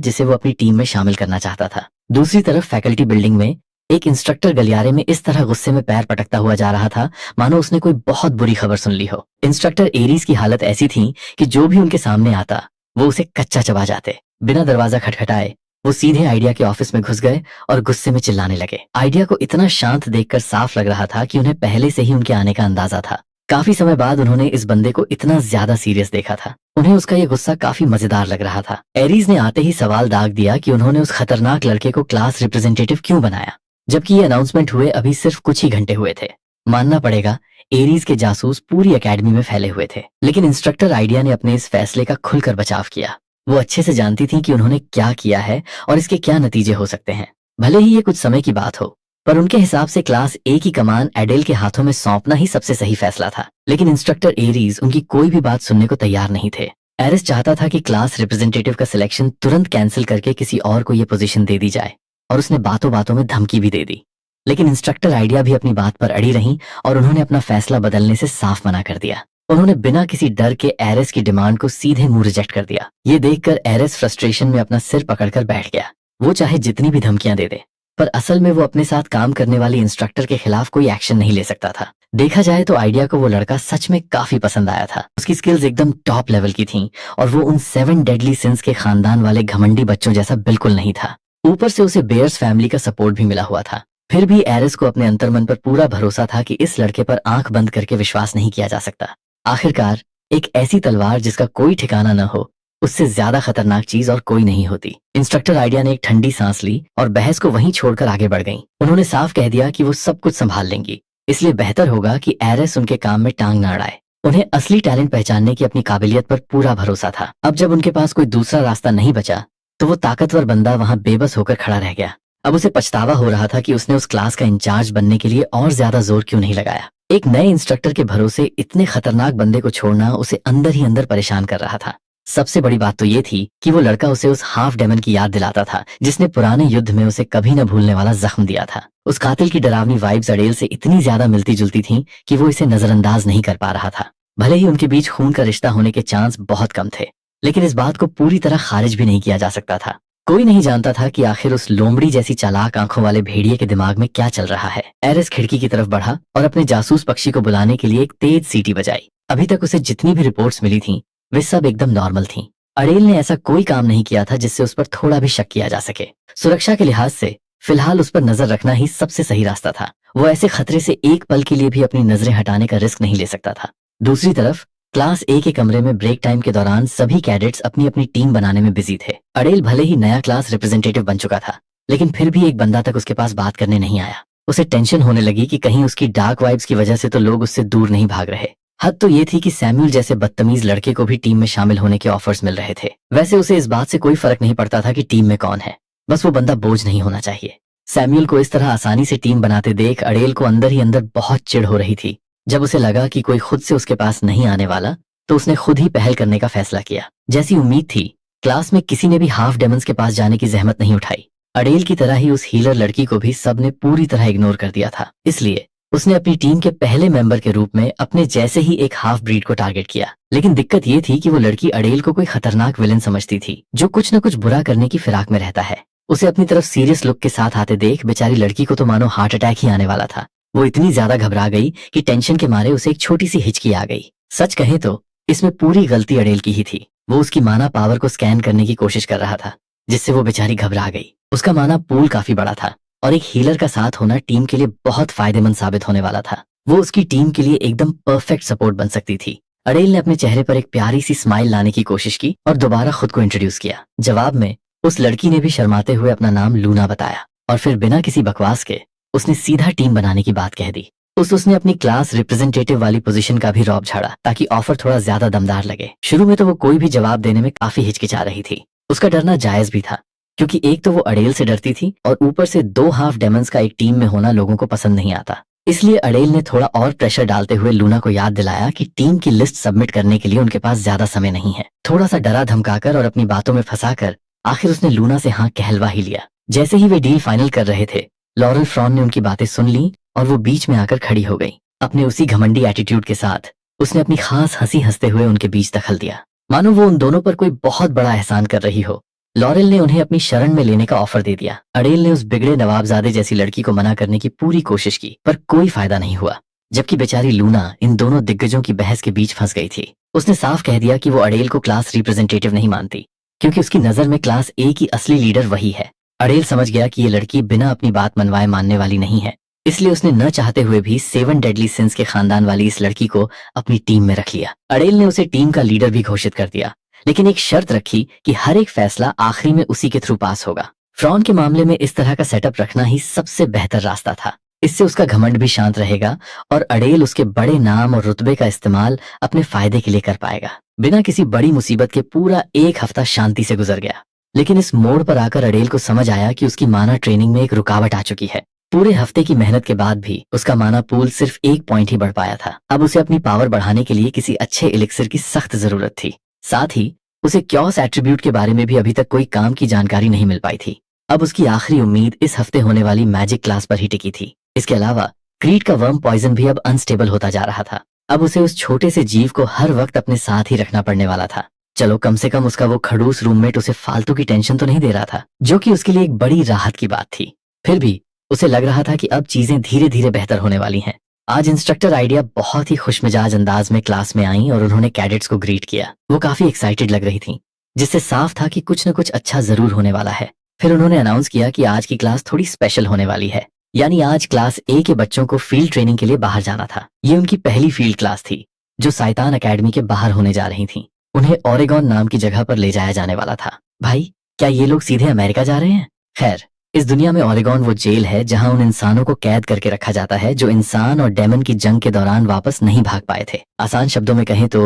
जिसे वो अपनी टीम में शामिल करना चाहता था। दूसरी तरफ फैकल्टी बिल्डिंग में एक इंस्ट्रक्टर गलियारे में इस तरह गुस्से में पैर पटकता हुआ जा रहा था मानो उसने कोई बहुत बुरी खबर सुन ली हो। इंस्ट्रक्टर एरीज की हालत ऐसी थी कि जो भी उनके सामने आता वो उसे कच्चा चबा जाते। बिना दरवाजा खटखटाए वो सीधे आइडिया के ऑफिस में घुस गए और गुस्से में चिल्लाने लगे। आइडिया को इतना शांत देखकर साफ लग रहा था कि उन्हें पहले से ही उनके आने का अंदाजा था। काफी समय बाद उन्होंने इस बंदे को इतना ज्यादा सीरियस देखा था। उन्हें उसका ये गुस्सा काफी मजेदार लग रहा था। एरीज ने आते ही सवाल दाग दिया कि उन्होंने उस खतरनाक लड़के को क्लास रिप्रेजेंटेटिव क्यों बनाया, जबकि ये अनाउंसमेंट हुए अभी सिर्फ कुछ ही घंटे हुए थे। मानना पड़ेगा एरीज के जासूस पूरी एकेडमी में फैले हुए थे, लेकिन इंस्ट्रक्टर आइडिया ने अपने इस फैसले का खुलकर बचाव किया। वो अच्छे से जानती थी कि उन्होंने क्या किया है और इसके क्या नतीजे हो सकते हैं। भले ही ये कुछ समय की बात हो, पर उनके हिसाब से क्लास ए की कमान एडेल के हाथों में सौंपना ही सबसे सही फैसला था। लेकिन इंस्ट्रक्टर एरीज उनकी कोई भी बात सुनने को तैयार नहीं थे। एरिस चाहता था कि क्लास रिप्रेजेंटेटिव का सिलेक्शन तुरंत कैंसिल करके किसी और को ये पोजीशन दे दी जाए, और उसने बातों बातों में धमकी भी दे दी। लेकिन इंस्ट्रक्टर आइडिया भी अपनी बात पर अड़ी रही और उन्होंने अपना फैसला बदलने से साफ मना कर दिया। उन्होंने बिना किसी डर के एरिस की डिमांड को सीधे मुंह रिजेक्ट कर दिया। ये देखकर एरिस फ्रस्ट्रेशन में अपना सिर पकड़कर बैठ गया। वो चाहे जितनी भी धमकियां दे दे, पर असल में वो अपने साथ काम करने वाले इंस्ट्रक्टर के खिलाफ कोई एक्शन नहीं ले सकता था। देखा जाए तो आइडिया को वो लड़का सच में काफी पसंद आया था। उसकी स्किल्स एकदम टॉप लेवल की थीं और वो उन 7 डेडली सिंस के खानदान वाले घमंडी बच्चों जैसा बिल्कुल नहीं था। ऊपर से उसे बेयर्स फैमिली का सपोर्ट भी मिला हुआ था। फिर भी एरिस को अपने अंतर्मन पर पूरा भरोसा था कि इस लड़के पर आंख बंद करके विश्वास नहीं किया जा सकता। आखिरकार एक ऐसी तलवार जिसका कोई ठिकाना न हो, उससे ज्यादा खतरनाक चीज और कोई नहीं होती। इंस्ट्रक्टर आइडिया ने एक ठंडी सांस ली और बहस को वहीं छोड़कर आगे बढ़ गईं। उन्होंने साफ कह दिया कि वो सब कुछ संभाल लेंगी, इसलिए बेहतर होगा कि एरिस उनके काम में टांग न अड़ाए। उन्हें असली टैलेंट पहचानने की अपनी काबिलियत पर पूरा भरोसा था। अब जब उनके पास कोई दूसरा रास्ता नहीं बचा, तो वो ताकतवर बंदा वहां बेबस होकर खड़ा रह गया। अब उसे पछतावा हो रहा था कि उसने उस क्लास का इंचार्ज बनने के लिए और ज्यादा जोर क्यों नहीं लगाया। एक नए इंस्ट्रक्टर के भरोसे इतने खतरनाक बंदे को छोड़ना उसे अंदर ही अंदर परेशान कर रहा था। सबसे बड़ी बात तो ये थी कि वो लड़का उसे उस हाफ डेमन की याद दिलाता था जिसने पुराने युद्ध में उसे कभी न भूलने वाला जख्म दिया था। उस कातिल की डरावनी वाइब्स अडेल से इतनी ज्यादा मिलती जुलती थीं कि वो इसे नजरअंदाज नहीं कर पा रहा था। भले ही उनके बीच खून का रिश्ता होने के चांस बहुत कम थे, लेकिन इस बात को पूरी तरह खारिज भी नहीं किया जा सकता था। कोई नहीं जानता था कि आखिर उस लोमड़ी जैसी चालाक आंखों वाले भेड़िए के दिमाग में क्या चल रहा है। एरिस खिड़की की तरफ बढ़ा और अपने जासूस पक्षी को बुलाने के लिए एक तेज सीटी बजाई। अभी तक उसे जितनी भी रिपोर्ट्स मिली थीं, वे सब एकदम नॉर्मल थीं। अडेल ने ऐसा कोई काम नहीं किया था जिससे उस पर थोड़ा भी शक किया जा सके। सुरक्षा के लिहाज से फिलहाल उस पर नजर रखना ही सबसे सही रास्ता था। वो ऐसे खतरे से एक पल के लिए भी अपनी नजरें हटाने का रिस्क नहीं ले सकता था। दूसरी तरफ क्लास ए के कमरे में ब्रेक टाइम के दौरान सभी कैडेट्स अपनी अपनी टीम बनाने में बिजी थे। अडेल भले ही नया क्लास रिप्रेजेंटेटिव बन चुका था, लेकिन फिर भी एक बंदा तक उसके पास बात करने नहीं आया। उसे टेंशन होने लगी कि कहीं उसकी डार्क वाइब्स की वजह से तो लोग उससे दूर नहीं भाग रहे। हद तो ये थी कि सैम्यूल जैसे बदतमीज लड़के को भी टीम में शामिल होने के ऑफर्स मिल रहे थे। वैसे उसे इस बात से कोई फर्क नहीं पड़ता था कि टीम में कौन है, बस वो बंदा बोझ नहीं होना चाहिए। सैम्यूल को इस तरह आसानी से टीम बनाते देख अडेल को अंदर ही अंदर बहुत चिढ़ हो रही थी। जब उसे लगा कि कोई खुद से उसके पास नहीं आने वाला, तो उसने खुद ही पहल करने का फैसला किया। जैसी उम्मीद थी, क्लास में किसी ने भी हाफ डेमन्स के पास जाने की जहमत नहीं उठाई। अडेल की तरह ही उस हीलर लड़की को भी सबने पूरी तरह इग्नोर कर दिया था। इसलिए उसने अपनी टीम के पहले मेंबर के रूप में अपने जैसे ही एक हाफ ब्रीड को टारगेट किया। लेकिन दिक्कत ये थी कि वो लड़की अडेल को कोई खतरनाक विलन समझती थी, जो कुछ न कुछ बुरा करने की फिराक में रहता है। उसे अपनी तरफ सीरियस लुक के साथ आते देख बेचारी लड़की को तो मानो हार्ट अटैक ही आने वाला था। वो इतनी ज्यादा घबरा गई कि टेंशन के मारे उसे एक छोटी सी हिचकी आ गई। सच कहें तो इसमें पूरी गलती अडेल की ही थी। वो उसकी माना पावर को स्कैन करने की कोशिश कर रहा था, जिससे वो बेचारी घबरा गई। उसका माना पूल काफी बड़ा था और एक हीलर का साथ होना टीम के लिए बहुत फायदेमंद साबित होने वाला था। वो उसकी टीम के लिए एकदम परफेक्ट सपोर्ट बन सकती थी। अडेल ने अपने चेहरे पर एक प्यारी सी स्माइल लाने की कोशिश की और दोबारा खुद को इंट्रोड्यूस किया। जवाब में उस लड़की ने भी शर्माते हुए अपना नाम लूना बताया और फिर बिना किसी बकवास के उसने सीधा टीम बनाने की बात कह दी। उसने अपनी क्लास रिप्रेजेंटेटिव वाली पोजीशन का भी रौब झाड़ा ताकि ऑफर थोड़ा ज्यादा दमदार लगे। शुरू में तो वो कोई भी जवाब देने में काफी हिचकिचा रही थी। उसका डरना जायज भी था, क्योंकि एक तो वो अडेल से डरती थी और ऊपर से 2 हाफ डेमन्स का एक टीम में होना लोगों को पसंद नहीं आता। इसलिए अडेल ने थोड़ा और प्रेशर डालते हुए लूना को याद दिलाया कि टीम की लिस्ट सबमिट करने के लिए उनके पास ज्यादा समय नहीं है। थोड़ा सा डरा धमकाकर और अपनी बातों में फंसाकर आखिर उसने लूना से हाँ कहलवा ही लिया। जैसे ही वे डील फाइनल कर रहे थे, लॉरेल फ्रॉन ने उनकी बातें सुन ली और वो बीच में आकर खड़ी हो गई। अपने उसी घमंडी एटीट्यूड के साथ उसने अपनी खास हंसी हंसते हुए उनके बीच दखल दिया, मानो वो उन दोनों पर कोई बहुत बड़ा एहसान कर रही हो। लॉरेल ने उन्हें अपनी शरण में लेने का ऑफर दे दिया। अडेल ने उस बिगड़े नवाबजादे जैसी लड़की को मना करने की पूरी कोशिश की, पर कोई फायदा नहीं हुआ। जबकि बेचारी लूना इन दोनों दिग्गजों की बहस के बीच फंस गई थी। उसने साफ कह दिया कि वो अडेल को क्लास रिप्रेजेंटेटिव नहीं मानती, क्योंकि उसकी नजर में क्लास ए की असली लीडर वही है। अडेल समझ गया कि ये लड़की बिना अपनी बात मनवाए मानने वाली नहीं है, इसलिए उसने न चाहते हुए भी 7 डेडली सिंस के खानदान वाली इस लड़की को अपनी टीम में रख लिया। अडेल ने उसे टीम का लीडर भी घोषित कर दिया, लेकिन एक शर्त रखी कि हर एक फैसला आखिरी में उसी के थ्रू पास होगा। फ्रॉन के मामले में इस तरह का सेटअप रखना ही सबसे बेहतर रास्ता था। इससे उसका घमंड भी शांत रहेगा और अडेल उसके बड़े नाम और रुतबे का इस्तेमाल अपने फायदे के लिए कर पाएगा। बिना किसी बड़ी मुसीबत के पूरा एक हफ्ता शांति से गुजर गया, लेकिन इस मोड़ पर आकर अडेल को समझ आया कि उसकी माना ट्रेनिंग में एक रुकावट आ चुकी है। पूरे हफ्ते की मेहनत के बाद भी उसका माना पूल सिर्फ 1 पॉइंट ही बढ़ पाया था। अब उसे अपनी पावर बढ़ाने के लिए किसी अच्छे एलिक्सर की सख्त जरूरत थी। साथ ही उसे क्योस एट्रीब्यूट के बारे में भी अभी तक कोई काम की जानकारी नहीं मिल पाई थी। अब उसकी आखिरी उम्मीद इस हफ्ते होने वाली मैजिक क्लास पर ही टिकी थी। इसके अलावा क्रीड का वर्म पॉइजन भी अब अनस्टेबल होता जा रहा था। अब उसे उस छोटे से जीव को हर वक्त अपने साथ ही रखना पड़ने वाला था। चलो, कम से कम उसका वो खड़ूस रूममेट उसे फालतू की टेंशन तो नहीं दे रहा था, जो कि उसके लिए एक बड़ी राहत की बात थी। फिर भी उसे लग रहा था कि अब चीजें धीरे धीरे बेहतर होने वाली हैं। आज इंस्ट्रक्टर आइडिया बहुत ही खुशमिजाज अंदाज में क्लास में आई और उन्होंने कैडेट्स को ग्रीट किया। वो काफी एक्साइटेड लग रही थी, जिससे साफ था कि कुछ न कुछ अच्छा जरूर होने वाला है। फिर उन्होंने अनाउंस किया कि आज की क्लास थोड़ी स्पेशल होने वाली है, यानी आज क्लास ए के बच्चों को फील्ड ट्रेनिंग के लिए बाहर जाना था। ये उनकी पहली फील्ड क्लास थी, जो शैतान अकेडमी के बाहर होने जा रही थी। उन्हें ओरेगॉन नाम की जगह पर ले जाया जाने वाला था। भाई, क्या ये लोग सीधे अमेरिका जा रहे हैं? खैर, इस दुनिया में ओरेगॉन वो जेल है जहां उन इंसानों को कैद करके रखा जाता है जो इंसान और डेमन की जंग के दौरान वापस नहीं भाग पाए थे। आसान शब्दों में कहें तो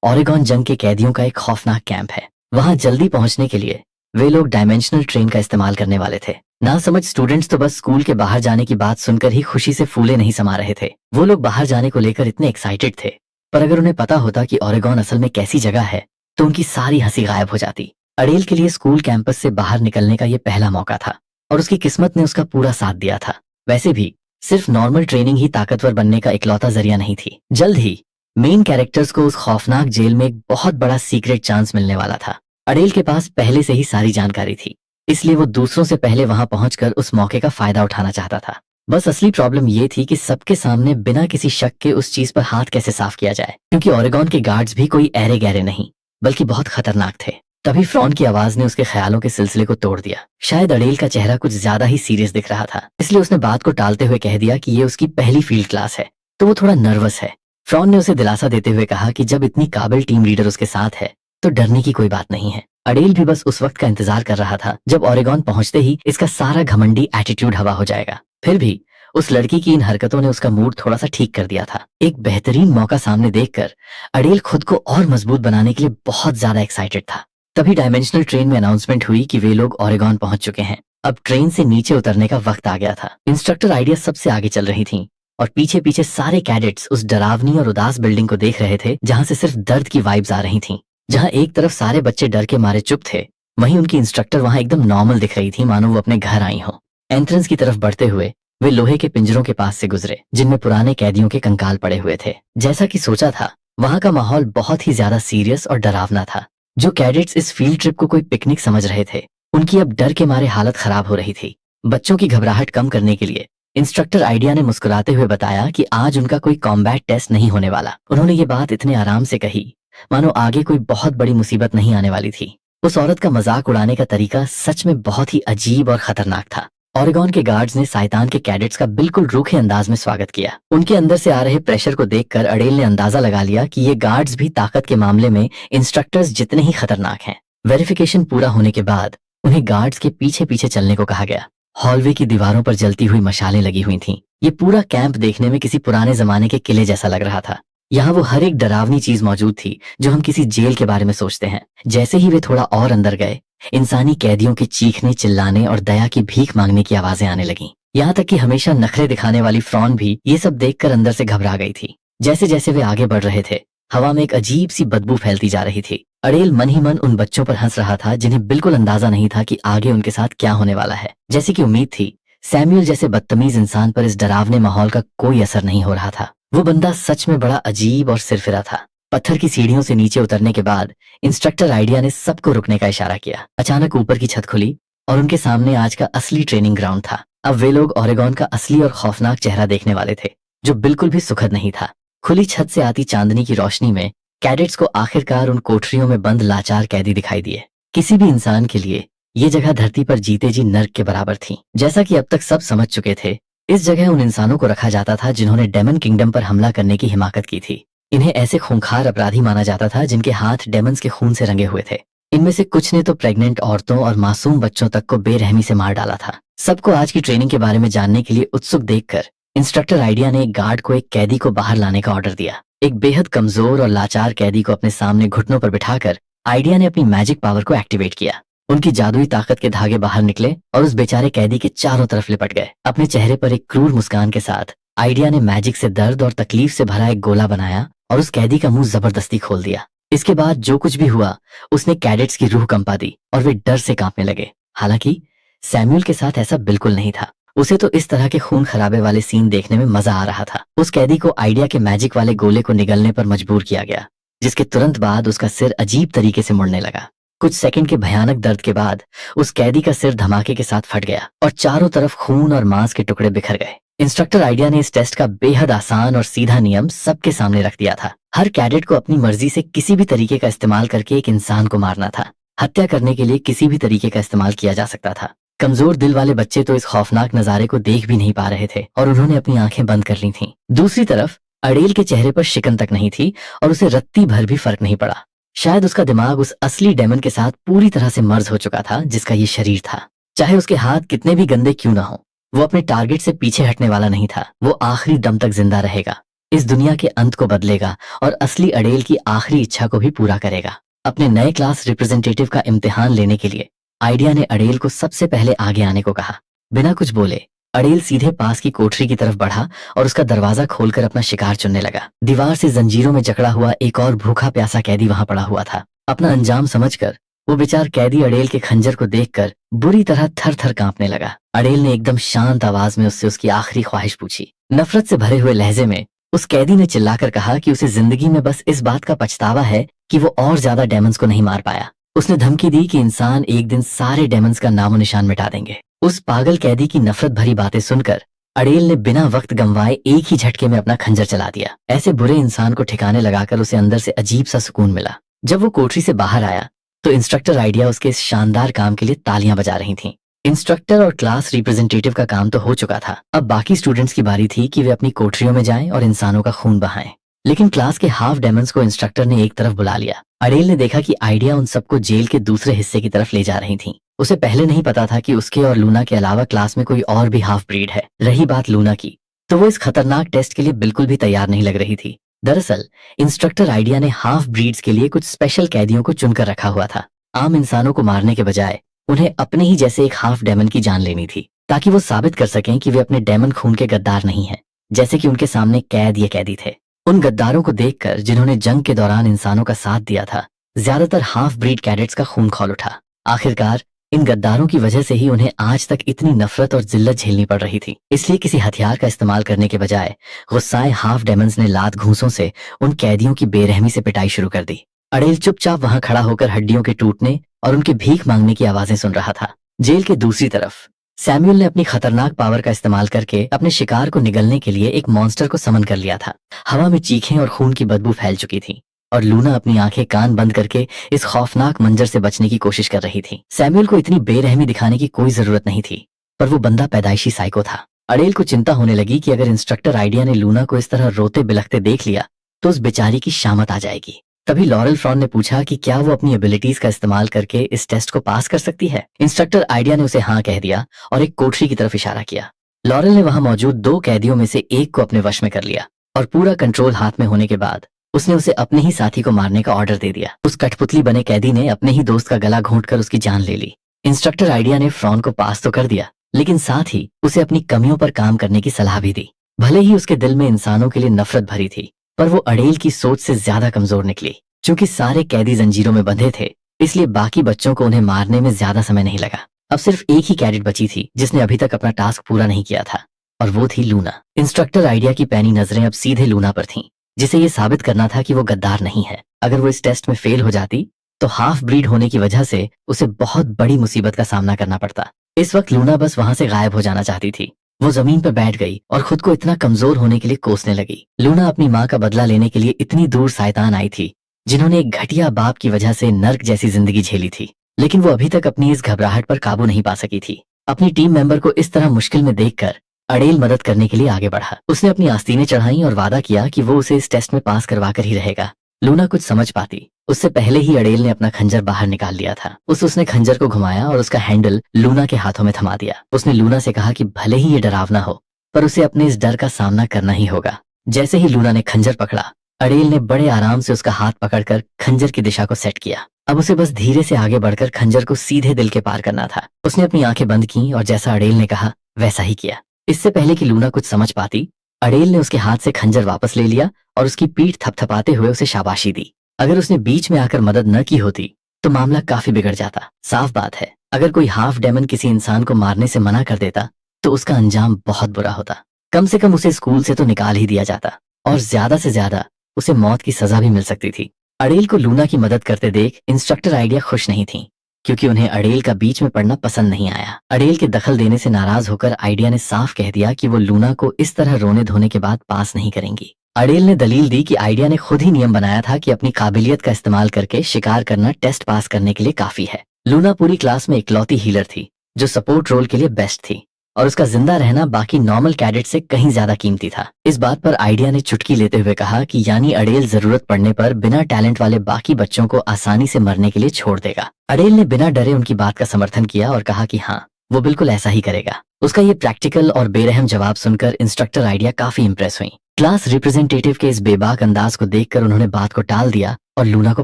ओरेगॉन जंग के कैदियों का एक खौफनाक कैंप है। वहां जल्दी पहुंचने के लिए वे लोग डायमेंशनल ट्रेन का इस्तेमाल करने वाले थे। ना समझ स्टूडेंट्स तो बस स्कूल के बाहर जाने की बात सुनकर ही खुशी से फूले नहीं समा रहे थे। वो लोग बाहर जाने को लेकर इतने एक्साइटेड थे, पर अगर उन्हें पता होता कि ओरेगॉन असल में कैसी जगह है तो उनकी सारी हंसी गायब हो जाती। अडेल के लिए स्कूल कैंपस से बाहर निकलने का यह पहला मौका था और उसकी किस्मत ने उसका पूरा साथ दिया था। वैसे भी सिर्फ नॉर्मल ट्रेनिंग ही ताकतवर बनने का इकलौता जरिया नहीं थी। जल्द ही मेन कैरेक्टर्स को उस खौफनाक जेल में एक बहुत बड़ा सीक्रेट चांस मिलने वाला था। अडेल के पास पहले से ही सारी जानकारी थी, इसलिए वो दूसरों से पहले वहां पहुंचकर उस मौके का फायदा उठाना चाहता था। बस असली प्रॉब्लम ये थी कि सबके सामने बिना किसी शक के उस चीज पर हाथ कैसे साफ किया जाए, क्योंकि ओरेगॉन के गार्ड्स भी कोई ऐरे गहरे नहीं बल्कि बहुत खतरनाक थे। तभी फ्रॉन की आवाज ने उसके ख्यालों के सिलसिले को तोड़ दिया। शायद अडेल का चेहरा कुछ ज्यादा ही सीरियस दिख रहा था, इसलिए उसने बात को टालते हुए कह दिया कि ये उसकी पहली फील्ड क्लास है, तो वो थोड़ा नर्वस है। फ्रॉन ने उसे दिलासा देते हुए कहा कि जब इतनी काबिल टीम लीडर उसके साथ है तो डरने की कोई बात नहीं है। अडेल भी बस उस वक्त का इंतजार कर रहा था जब ओरेगॉन पहुंचते ही इसका सारा घमंडी एटीट्यूड हवा हो जाएगा। फिर भी उस लड़की की इन हरकतों ने उसका मूड थोड़ा सा ठीक कर दिया था। एक बेहतरीन मौका सामने देखकर अडेल खुद को और मजबूत बनाने के लिए बहुत ज्यादा एक्साइटेड था। तभी डायमेंशनल ट्रेन में अनाउंसमेंट हुई कि वे लोग ओरेगॉन पहुंच चुके हैं। अब ट्रेन से नीचे उतरने का वक्त आ गया था। इंस्ट्रक्टर आइडिया सबसे आगे चल रही थी और पीछे पीछे सारे कैडेट्स उस डरावनी और उदास बिल्डिंग को देख रहे थे जहां से सिर्फ दर्द की वाइब्स आ रही थीं। जहां एक तरफ सारे बच्चे डर के मारे चुप थे, वहीं उनकी इंस्ट्रक्टर वहां एकदम नॉर्मल दिख रही थी, मानो वो अपने घर आई हो। एंट्रेंस की तरफ बढ़ते हुए वे लोहे के पिंजरों के पास से गुजरे जिनमें पुराने कैदियों के कंकाल पड़े हुए थे। जैसा कि सोचा था, वहां का माहौल बहुत ही ज्यादा सीरियस और डरावना था। जो कैडेट्स इस फील्ड ट्रिप को कोई पिकनिक समझ रहे थे, उनकी अब डर के मारे हालत खराब हो रही थी। बच्चों की घबराहट कम करने के लिए इंस्ट्रक्टर आइडिया ने मुस्कुराते हुए बताया कि आज उनका कोई कॉम्बैट टेस्ट नहीं होने वाला। उन्होंने ये बात इतने आराम से कही मानो आगे कोई बहुत बड़ी मुसीबत नहीं आने वाली थी। उस औरत का मजाक उड़ाने का तरीका सच में बहुत ही अजीब और खतरनाक था। ओरेगॉन के गार्ड्स ने शैतान के कैडेट्स का बिल्कुल रूखे अंदाज में स्वागत किया। उनके अंदर से आ रहे प्रेशर को देखकर अडेल ने अंदाजा लगा लिया कि ये गार्ड्स भी ताकत के मामले में इंस्ट्रक्टर्स जितने ही खतरनाक हैं। वेरिफिकेशन पूरा होने के बाद उन्हें गार्ड्स के पीछे पीछे चलने को कहा गया। हॉलवे की दीवारों पर जलती हुई मशालें लगी हुई थीं। ये पूरा कैंप देखने में किसी पुराने जमाने के किले जैसा लग रहा था। यहाँ वो हर एक डरावनी चीज मौजूद थी जो हम किसी जेल के बारे में सोचते हैं। जैसे ही वे थोड़ा और अंदर गए, इंसानी कैदियों के चीखने, चिल्लाने और दया की भीख मांगने की आवाजें आने लगीं। यहाँ तक कि हमेशा नखरे दिखाने वाली फ्रॉन भी ये सब देखकर अंदर से घबरा गई थी। जैसे जैसे वे आगे बढ़ रहे थे, हवा में एक अजीब सी बदबू फैलती जा रही थी। अडेल मन ही मन उन बच्चों पर हंस रहा था जिन्हें बिल्कुल अंदाजा नहीं था कि आगे उनके साथ क्या होने वाला है। जैसी कि उम्मीद थी, सैमुअल जैसे बदतमीज इंसान पर इस डरावने माहौल का कोई असर नहीं हो रहा था। वो बंदा सच में बड़ा अजीब और सिरफिरा था। पत्थर की सीढ़ियों से नीचे उतरने के बाद इंस्ट्रक्टर आइडिया ने सबको रुकने का इशारा किया। अचानक ऊपर की छत खुली और उनके सामने आज का असली ट्रेनिंग ग्राउंड था। अब वे लोग ओरेगॉन का असली और खौफनाक चेहरा देखने वाले थे, जो बिल्कुल भी सुखद नहीं था। खुली छत से आती चांदनी की रोशनी में कैडेट्स को आखिरकार उन कोठरियों में बंद लाचार कैदी दिखाई दिए। किसी भी इंसान के लिए ये जगह धरती पर जीते जी नर्क के बराबर थी। जैसा कि अब तक सब समझ चुके थे, इस जगह उन इंसानों को रखा जाता था जिन्होंने डेमन किंगडम पर हमला करने की हिमाकत की थी। इन्हें ऐसे खूंखार अपराधी माना जाता था जिनके हाथ डेमन्स के खून से रंगे हुए थे। इनमें से कुछ ने तो प्रेग्नेंट औरतों और मासूम बच्चों तक को बेरहमी से मार डाला था। सबको आज की ट्रेनिंग के बारे में जानने के लिए उत्सुक देखकर इंस्ट्रक्टर आइडिया ने एक गार्ड को एक कैदी को बाहर लाने का ऑर्डर दिया। एक बेहद कमजोर और लाचार कैदी को अपने सामने घुटनों पर बिठाकर आइडिया ने अपनी मैजिक पावर को एक्टिवेट किया। उनकी जादुई ताकत के धागे बाहर निकले और उस बेचारे कैदी के चारों तरफ लिपट गए। अपने चेहरे पर एक क्रूर मुस्कान के साथ आइडिया ने मैजिक से दर्द और तकलीफ से भरा एक गोला बनाया और उस कैदी का मुंह जबरदस्ती खोल दिया। इसके बाद जो कुछ भी हुआ, उसने कैडेट्स की रूह कंपा दी और वे डर से कांपने लगे। हालांकि सैमुअल के साथ ऐसा बिल्कुल नहीं था। उसे तो इस तरह के खून खराबे वाले सीन देखने में मजा आ रहा था। उस कैदी को आइडिया के मैजिक वाले गोले को निगलने पर मजबूर किया गया, जिसके तुरंत बाद उसका सिर अजीब तरीके से मुड़ने लगा। कुछ सेकंड के भयानक दर्द के बाद उस कैदी का सिर धमाके के साथ फट गया और चारों तरफ खून और मांस के टुकड़े बिखर गए। इंस्ट्रक्टर आइडिया ने इस टेस्ट का बेहद आसान और सीधा नियम सबके सामने रख दिया था। हर कैडेट को अपनी मर्जी से किसी भी तरीके का इस्तेमाल करके एक इंसान को मारना था। हत्या करने के लिए किसी भी तरीके का इस्तेमाल किया जा सकता था। कमजोर दिल वाले बच्चे तो इस खौफनाक नजारे को देख भी नहीं पा रहे थे और उन्होंने अपनी आंखें बंद कर ली थीं। दूसरी तरफ अड़ेल के चेहरे पर शिकन तक नहीं थी और उसे रत्ती भर भी फर्क नहीं पड़ा। शायद उसका दिमाग उस असली डेमन के साथ पूरी तरह से मर्ज हो चुका था जिसका ये शरीर था। चाहे उसके हाथ कितने भी गंदे क्यों ना हो, वो अपने टारगेट से पीछे हटने वाला नहीं था। वो आखिरी दम तक जिंदा रहेगा, इस दुनिया के अंत को बदलेगा और असली अड़ेल की आखिरी इच्छा को भी पूरा करेगा। अपने नए क्लास रिप्रेजेंटेटिव का इम्तिहान लेने के लिए आइडिया ने अड़ेल को सबसे पहले आगे आने को कहा। बिना कुछ बोले अड़ेल सीधे पास की कोठरी की तरफ बढ़ा और उसका दरवाजा खोलकर अपना शिकार चुनने लगा। दीवार से जंजीरों में जकड़ा हुआ एक और भूखा प्यासा कैदी वहां पड़ा हुआ था। अपना अंजाम समझकर वो बेचार कैदी अड़ेल के खंजर को देखकर बुरी तरह थर थर कांपने लगा। अड़ेल ने एकदम शांत आवाज में उससे उसकी आखिरी ख्वाहिश पूछी। नफरत से भरे हुए लहजे में उस कैदी ने चिल्लाकर कहा कि उसे जिंदगी में बस इस बात का पछतावा है कि वो और ज्यादा डेमन्स को नहीं मार पाया। उसने धमकी दी कि इंसान एक दिन सारे डेमन्स का नामो निशान मिटा देंगे। उस पागल कैदी की नफरत भरी बातें सुनकर अड़ेल ने बिना वक्त गंवाए एक ही झटके में अपना खंजर चला दिया। ऐसे बुरे इंसान को ठिकाने लगाकर उसे अंदर से अजीब सा सुकून मिला। जब वो कोठरी से बाहर आया तो इंस्ट्रक्टर आइडिया उसके इस शानदार काम के लिए तालियां बजा रही थीं। इंस्ट्रक्टर और क्लास रिप्रेजेंटेटिव का काम तो हो चुका था। अब बाकी स्टूडेंट्स की बारी थी कि वे अपनी कोठरियों में जाएं और इंसानों का खून बहाएं। लेकिन क्लास के हाफ डेमन्स को इंस्ट्रक्टर ने एक तरफ बुला लिया। अड़ेल ने देखा कि आइडिया उन सबको जेल के दूसरे हिस्से की तरफ ले जा रही थी। उसे पहले नहीं पता था कि उसके और लूना के अलावा क्लास में कोई और भी हाफ ब्रीड है। रही बात लूना की, तो वो इस खतरनाक टेस्ट के लिए बिल्कुल भी तैयार नहीं लग रही थी। दरअसल इंस्ट्रक्टर आइडिया ने हाफ ब्रीड्स के लिए कुछ स्पेशल कैदियों को चुनकर रखा हुआ था। आम इंसानों को मारने के बजाय उन्हें अपने ही जैसे एक हाफ डेमन की जान लेनी थी, ताकि वो साबित कर सकें कि वे अपने डेमन खून के गद्दार नहीं हैं, जैसे कि उनके सामने कैद ये कैदी थे। उन गद्दारों को देखकर जिन्होंने जंग के दौरान इंसानों का साथ दिया था, ज्यादातर हाफ ब्रीड कैडेट्स का खून खौल उठा। आखिरकार इन गद्दारों की वजह से ही उन्हें आज तक इतनी नफरत और जिल्लत झेलनी पड़ रही थी। इसलिए किसी हथियार का इस्तेमाल करने के बजाय गुस्साए हाफ डेमन्स ने लात घूंसों से उन कैदियों की बेरहमी से पिटाई शुरू कर दी। अड़ेल चुपचाप वहां खड़ा होकर हड्डियों के टूटने और उनके भीख मांगने की आवाजें सुन रहा था। जेल के दूसरी तरफ सैमुअल ने अपनी खतरनाक पावर का इस्तेमाल करके अपने शिकार को निगलने के लिए एक मॉन्स्टर को समन कर लिया था। हवा में चीखें और खून की बदबू फैल चुकी थी और लूना अपनी आंखें कान बंद करके इस खौफनाक मंजर से बचने की कोशिश कर रही थी। सैमुअल को इतनी बेरहमी दिखाने की कोई जरूरत नहीं थी, पर वो बंदा पैदाइशी साइको था। अड़ेल को चिंता होने लगी कि अगर इंस्ट्रक्टर आइडिया ने लूना को इस तरह रोते बिलखते देख लिया तो उस बेचारी की शामत आ जाएगी। तभी लॉरेल फ्रॉन ने पूछा कि क्या वो अपनी एबिलिटीज का इस्तेमाल करके इस टेस्ट को पास कर सकती है। इंस्ट्रक्टर आइडिया ने उसे हाँ कह दिया और एक कोठरी की तरफ इशारा किया। लॉरेल ने वहां मौजूद 2 कैदियों में से एक को अपने वश में कर लिया और पूरा कंट्रोल हाथ में होने के बाद उसने उसे अपने ही साथी को मारने का ऑर्डर दे दिया। उस कठपुतली बने कैदी ने अपने ही दोस्त का गला घोंटकर उसकी जान ले ली। इंस्ट्रक्टर आइडिया ने फ्रॉन को पास तो कर दिया, लेकिन साथ ही उसे अपनी कमियों पर काम करने की सलाह भी दी। भले ही उसके दिल में इंसानों के लिए नफरत भरी थी, पर वो अड़ेल की सोच से ज्यादा कमजोर निकली। चूंकि सारे कैदी जंजीरों में बंधे थे, इसलिए बाकी बच्चों को उन्हें मारने में ज्यादा समय नहीं लगा। अब सिर्फ एक ही कैडेट बची थी जिसने अभी तक अपना टास्क पूरा नहीं किया था, और वो थी लूना। इंस्ट्रक्टर आइडिया की पैनी नजरें अब सीधे लूना पर थीं, जिसे ये साबित करना था कि वो गद्दार नहीं है। अगर वो इस टेस्ट में फेल हो जाती तो हाफ ब्रीड होने की वजह से उसे बहुत बड़ी मुसीबत का सामना करना पड़ता। इस वक्त लूना बस वहां से गायब हो जाना चाहती थी। वो जमीन पर बैठ गई और खुद को इतना कमजोर होने के लिए कोसने लगी। लूना अपनी माँ का बदला लेने के लिए इतनी दूर शैतान आई थी, जिन्होंने एक घटिया बाप की वजह से नर्क जैसी जिंदगी झेली थी। लेकिन वो अभी तक अपनी इस घबराहट पर काबू नहीं पा सकी थी। अपनी टीम मेंबर को इस तरह मुश्किल में देखकर अड़ेल मदद करने के लिए आगे बढ़ा। उसने अपनी आस्तीनें चढ़ाई और वादा किया कि वो उसे इस टेस्ट में पास करवा कर ही रहेगा। लूना कुछ समझ पाती उससे पहले ही अड़ेल ने अपना खंजर बाहर निकाल लिया था। उसने खंजर को घुमाया और उसका हैंडल लूना के हाथों में थमा दिया। उसने लूना से कहा कि भले ही ये डरावना हो, पर उसे अपने इस डर का सामना करना ही होगा। जैसे ही लूना ने खंजर पकड़ा, अड़ेल ने बड़े आराम से उसका हाथ पकड़कर खंजर की दिशा को सेट किया। अब उसे बस धीरे से आगे बढ़कर खंजर को सीधे दिल के पार करना था। उसने अपनी आंखें बंद की और जैसा अड़ेल ने कहा वैसा ही किया। इससे पहले कि लूना कुछ समझ पाती, अड़ेल ने उसके हाथ से खंजर वापस ले लिया और उसकी पीठ थपथपाते हुए उसे शाबाशी दी। अगर उसने बीच में आकर मदद न की होती तो मामला काफी बिगड़ जाता। साफ बात है, अगर कोई हाफ डेमन किसी इंसान को मारने से मना कर देता तो उसका अंजाम बहुत बुरा होता। कम से कम उसे स्कूल से तो निकाल ही दिया जाता और ज्यादा से ज्यादा उसे मौत की सजा भी मिल सकती थी। अड़ेल को लूना की मदद करते देख इंस्ट्रक्टर आइडिया खुश नहीं थी, क्योंकि उन्हें अड़ेल का बीच में पड़ना पसंद नहीं आया। अड़ेल के दखल देने से नाराज होकर आइडिया ने साफ कह दिया कि वो लूना को इस तरह रोने धोने के बाद पास नहीं करेंगी। अड़ेल ने दलील दी कि आइडिया ने खुद ही नियम बनाया था कि अपनी काबिलियत का इस्तेमाल करके शिकार करना टेस्ट पास करने के लिए काफी है। लूना पूरी क्लास में इकलौती हीलर थी जो सपोर्ट रोल के लिए बेस्ट थी, और उसका जिंदा रहना बाकी नॉर्मल कैडेट से कहीं ज्यादा कीमती था। इस बात पर आइडिया ने चुटकी लेते हुए कहा कि यानी अड़ेल जरूरत पड़ने पर बिना टैलेंट वाले बाकी बच्चों को आसानी से मरने के लिए छोड़ देगा। अड़ेल ने बिना डरे उनकी बात का समर्थन किया और कहा कि हाँ, वो बिल्कुल ऐसा ही करेगा। उसका ये प्रैक्टिकल और बेरहम जवाब सुनकर इंस्ट्रक्टर आइडिया काफी इंप्रेस हुई। क्लास रिप्रेजेंटेटिव के इस बेबाक अंदाज को देखकर उन्होंने बात को टाल दिया और लूना को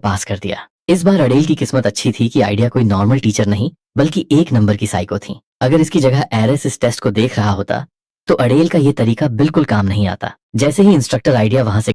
पास कर दिया। इस बार अड़ेल की किस्मत अच्छी थी कि आइडिया कोई नॉर्मल टीचर नहीं बल्कि एक नंबर की साइको थी। अगर इसकी जगह एरेस इस टेस्ट को देख रहा होता तो अड़ेल का ये तरीका बिल्कुल काम नहीं आता। जैसे ही इंस्ट्रक्टर आइडिया वहां से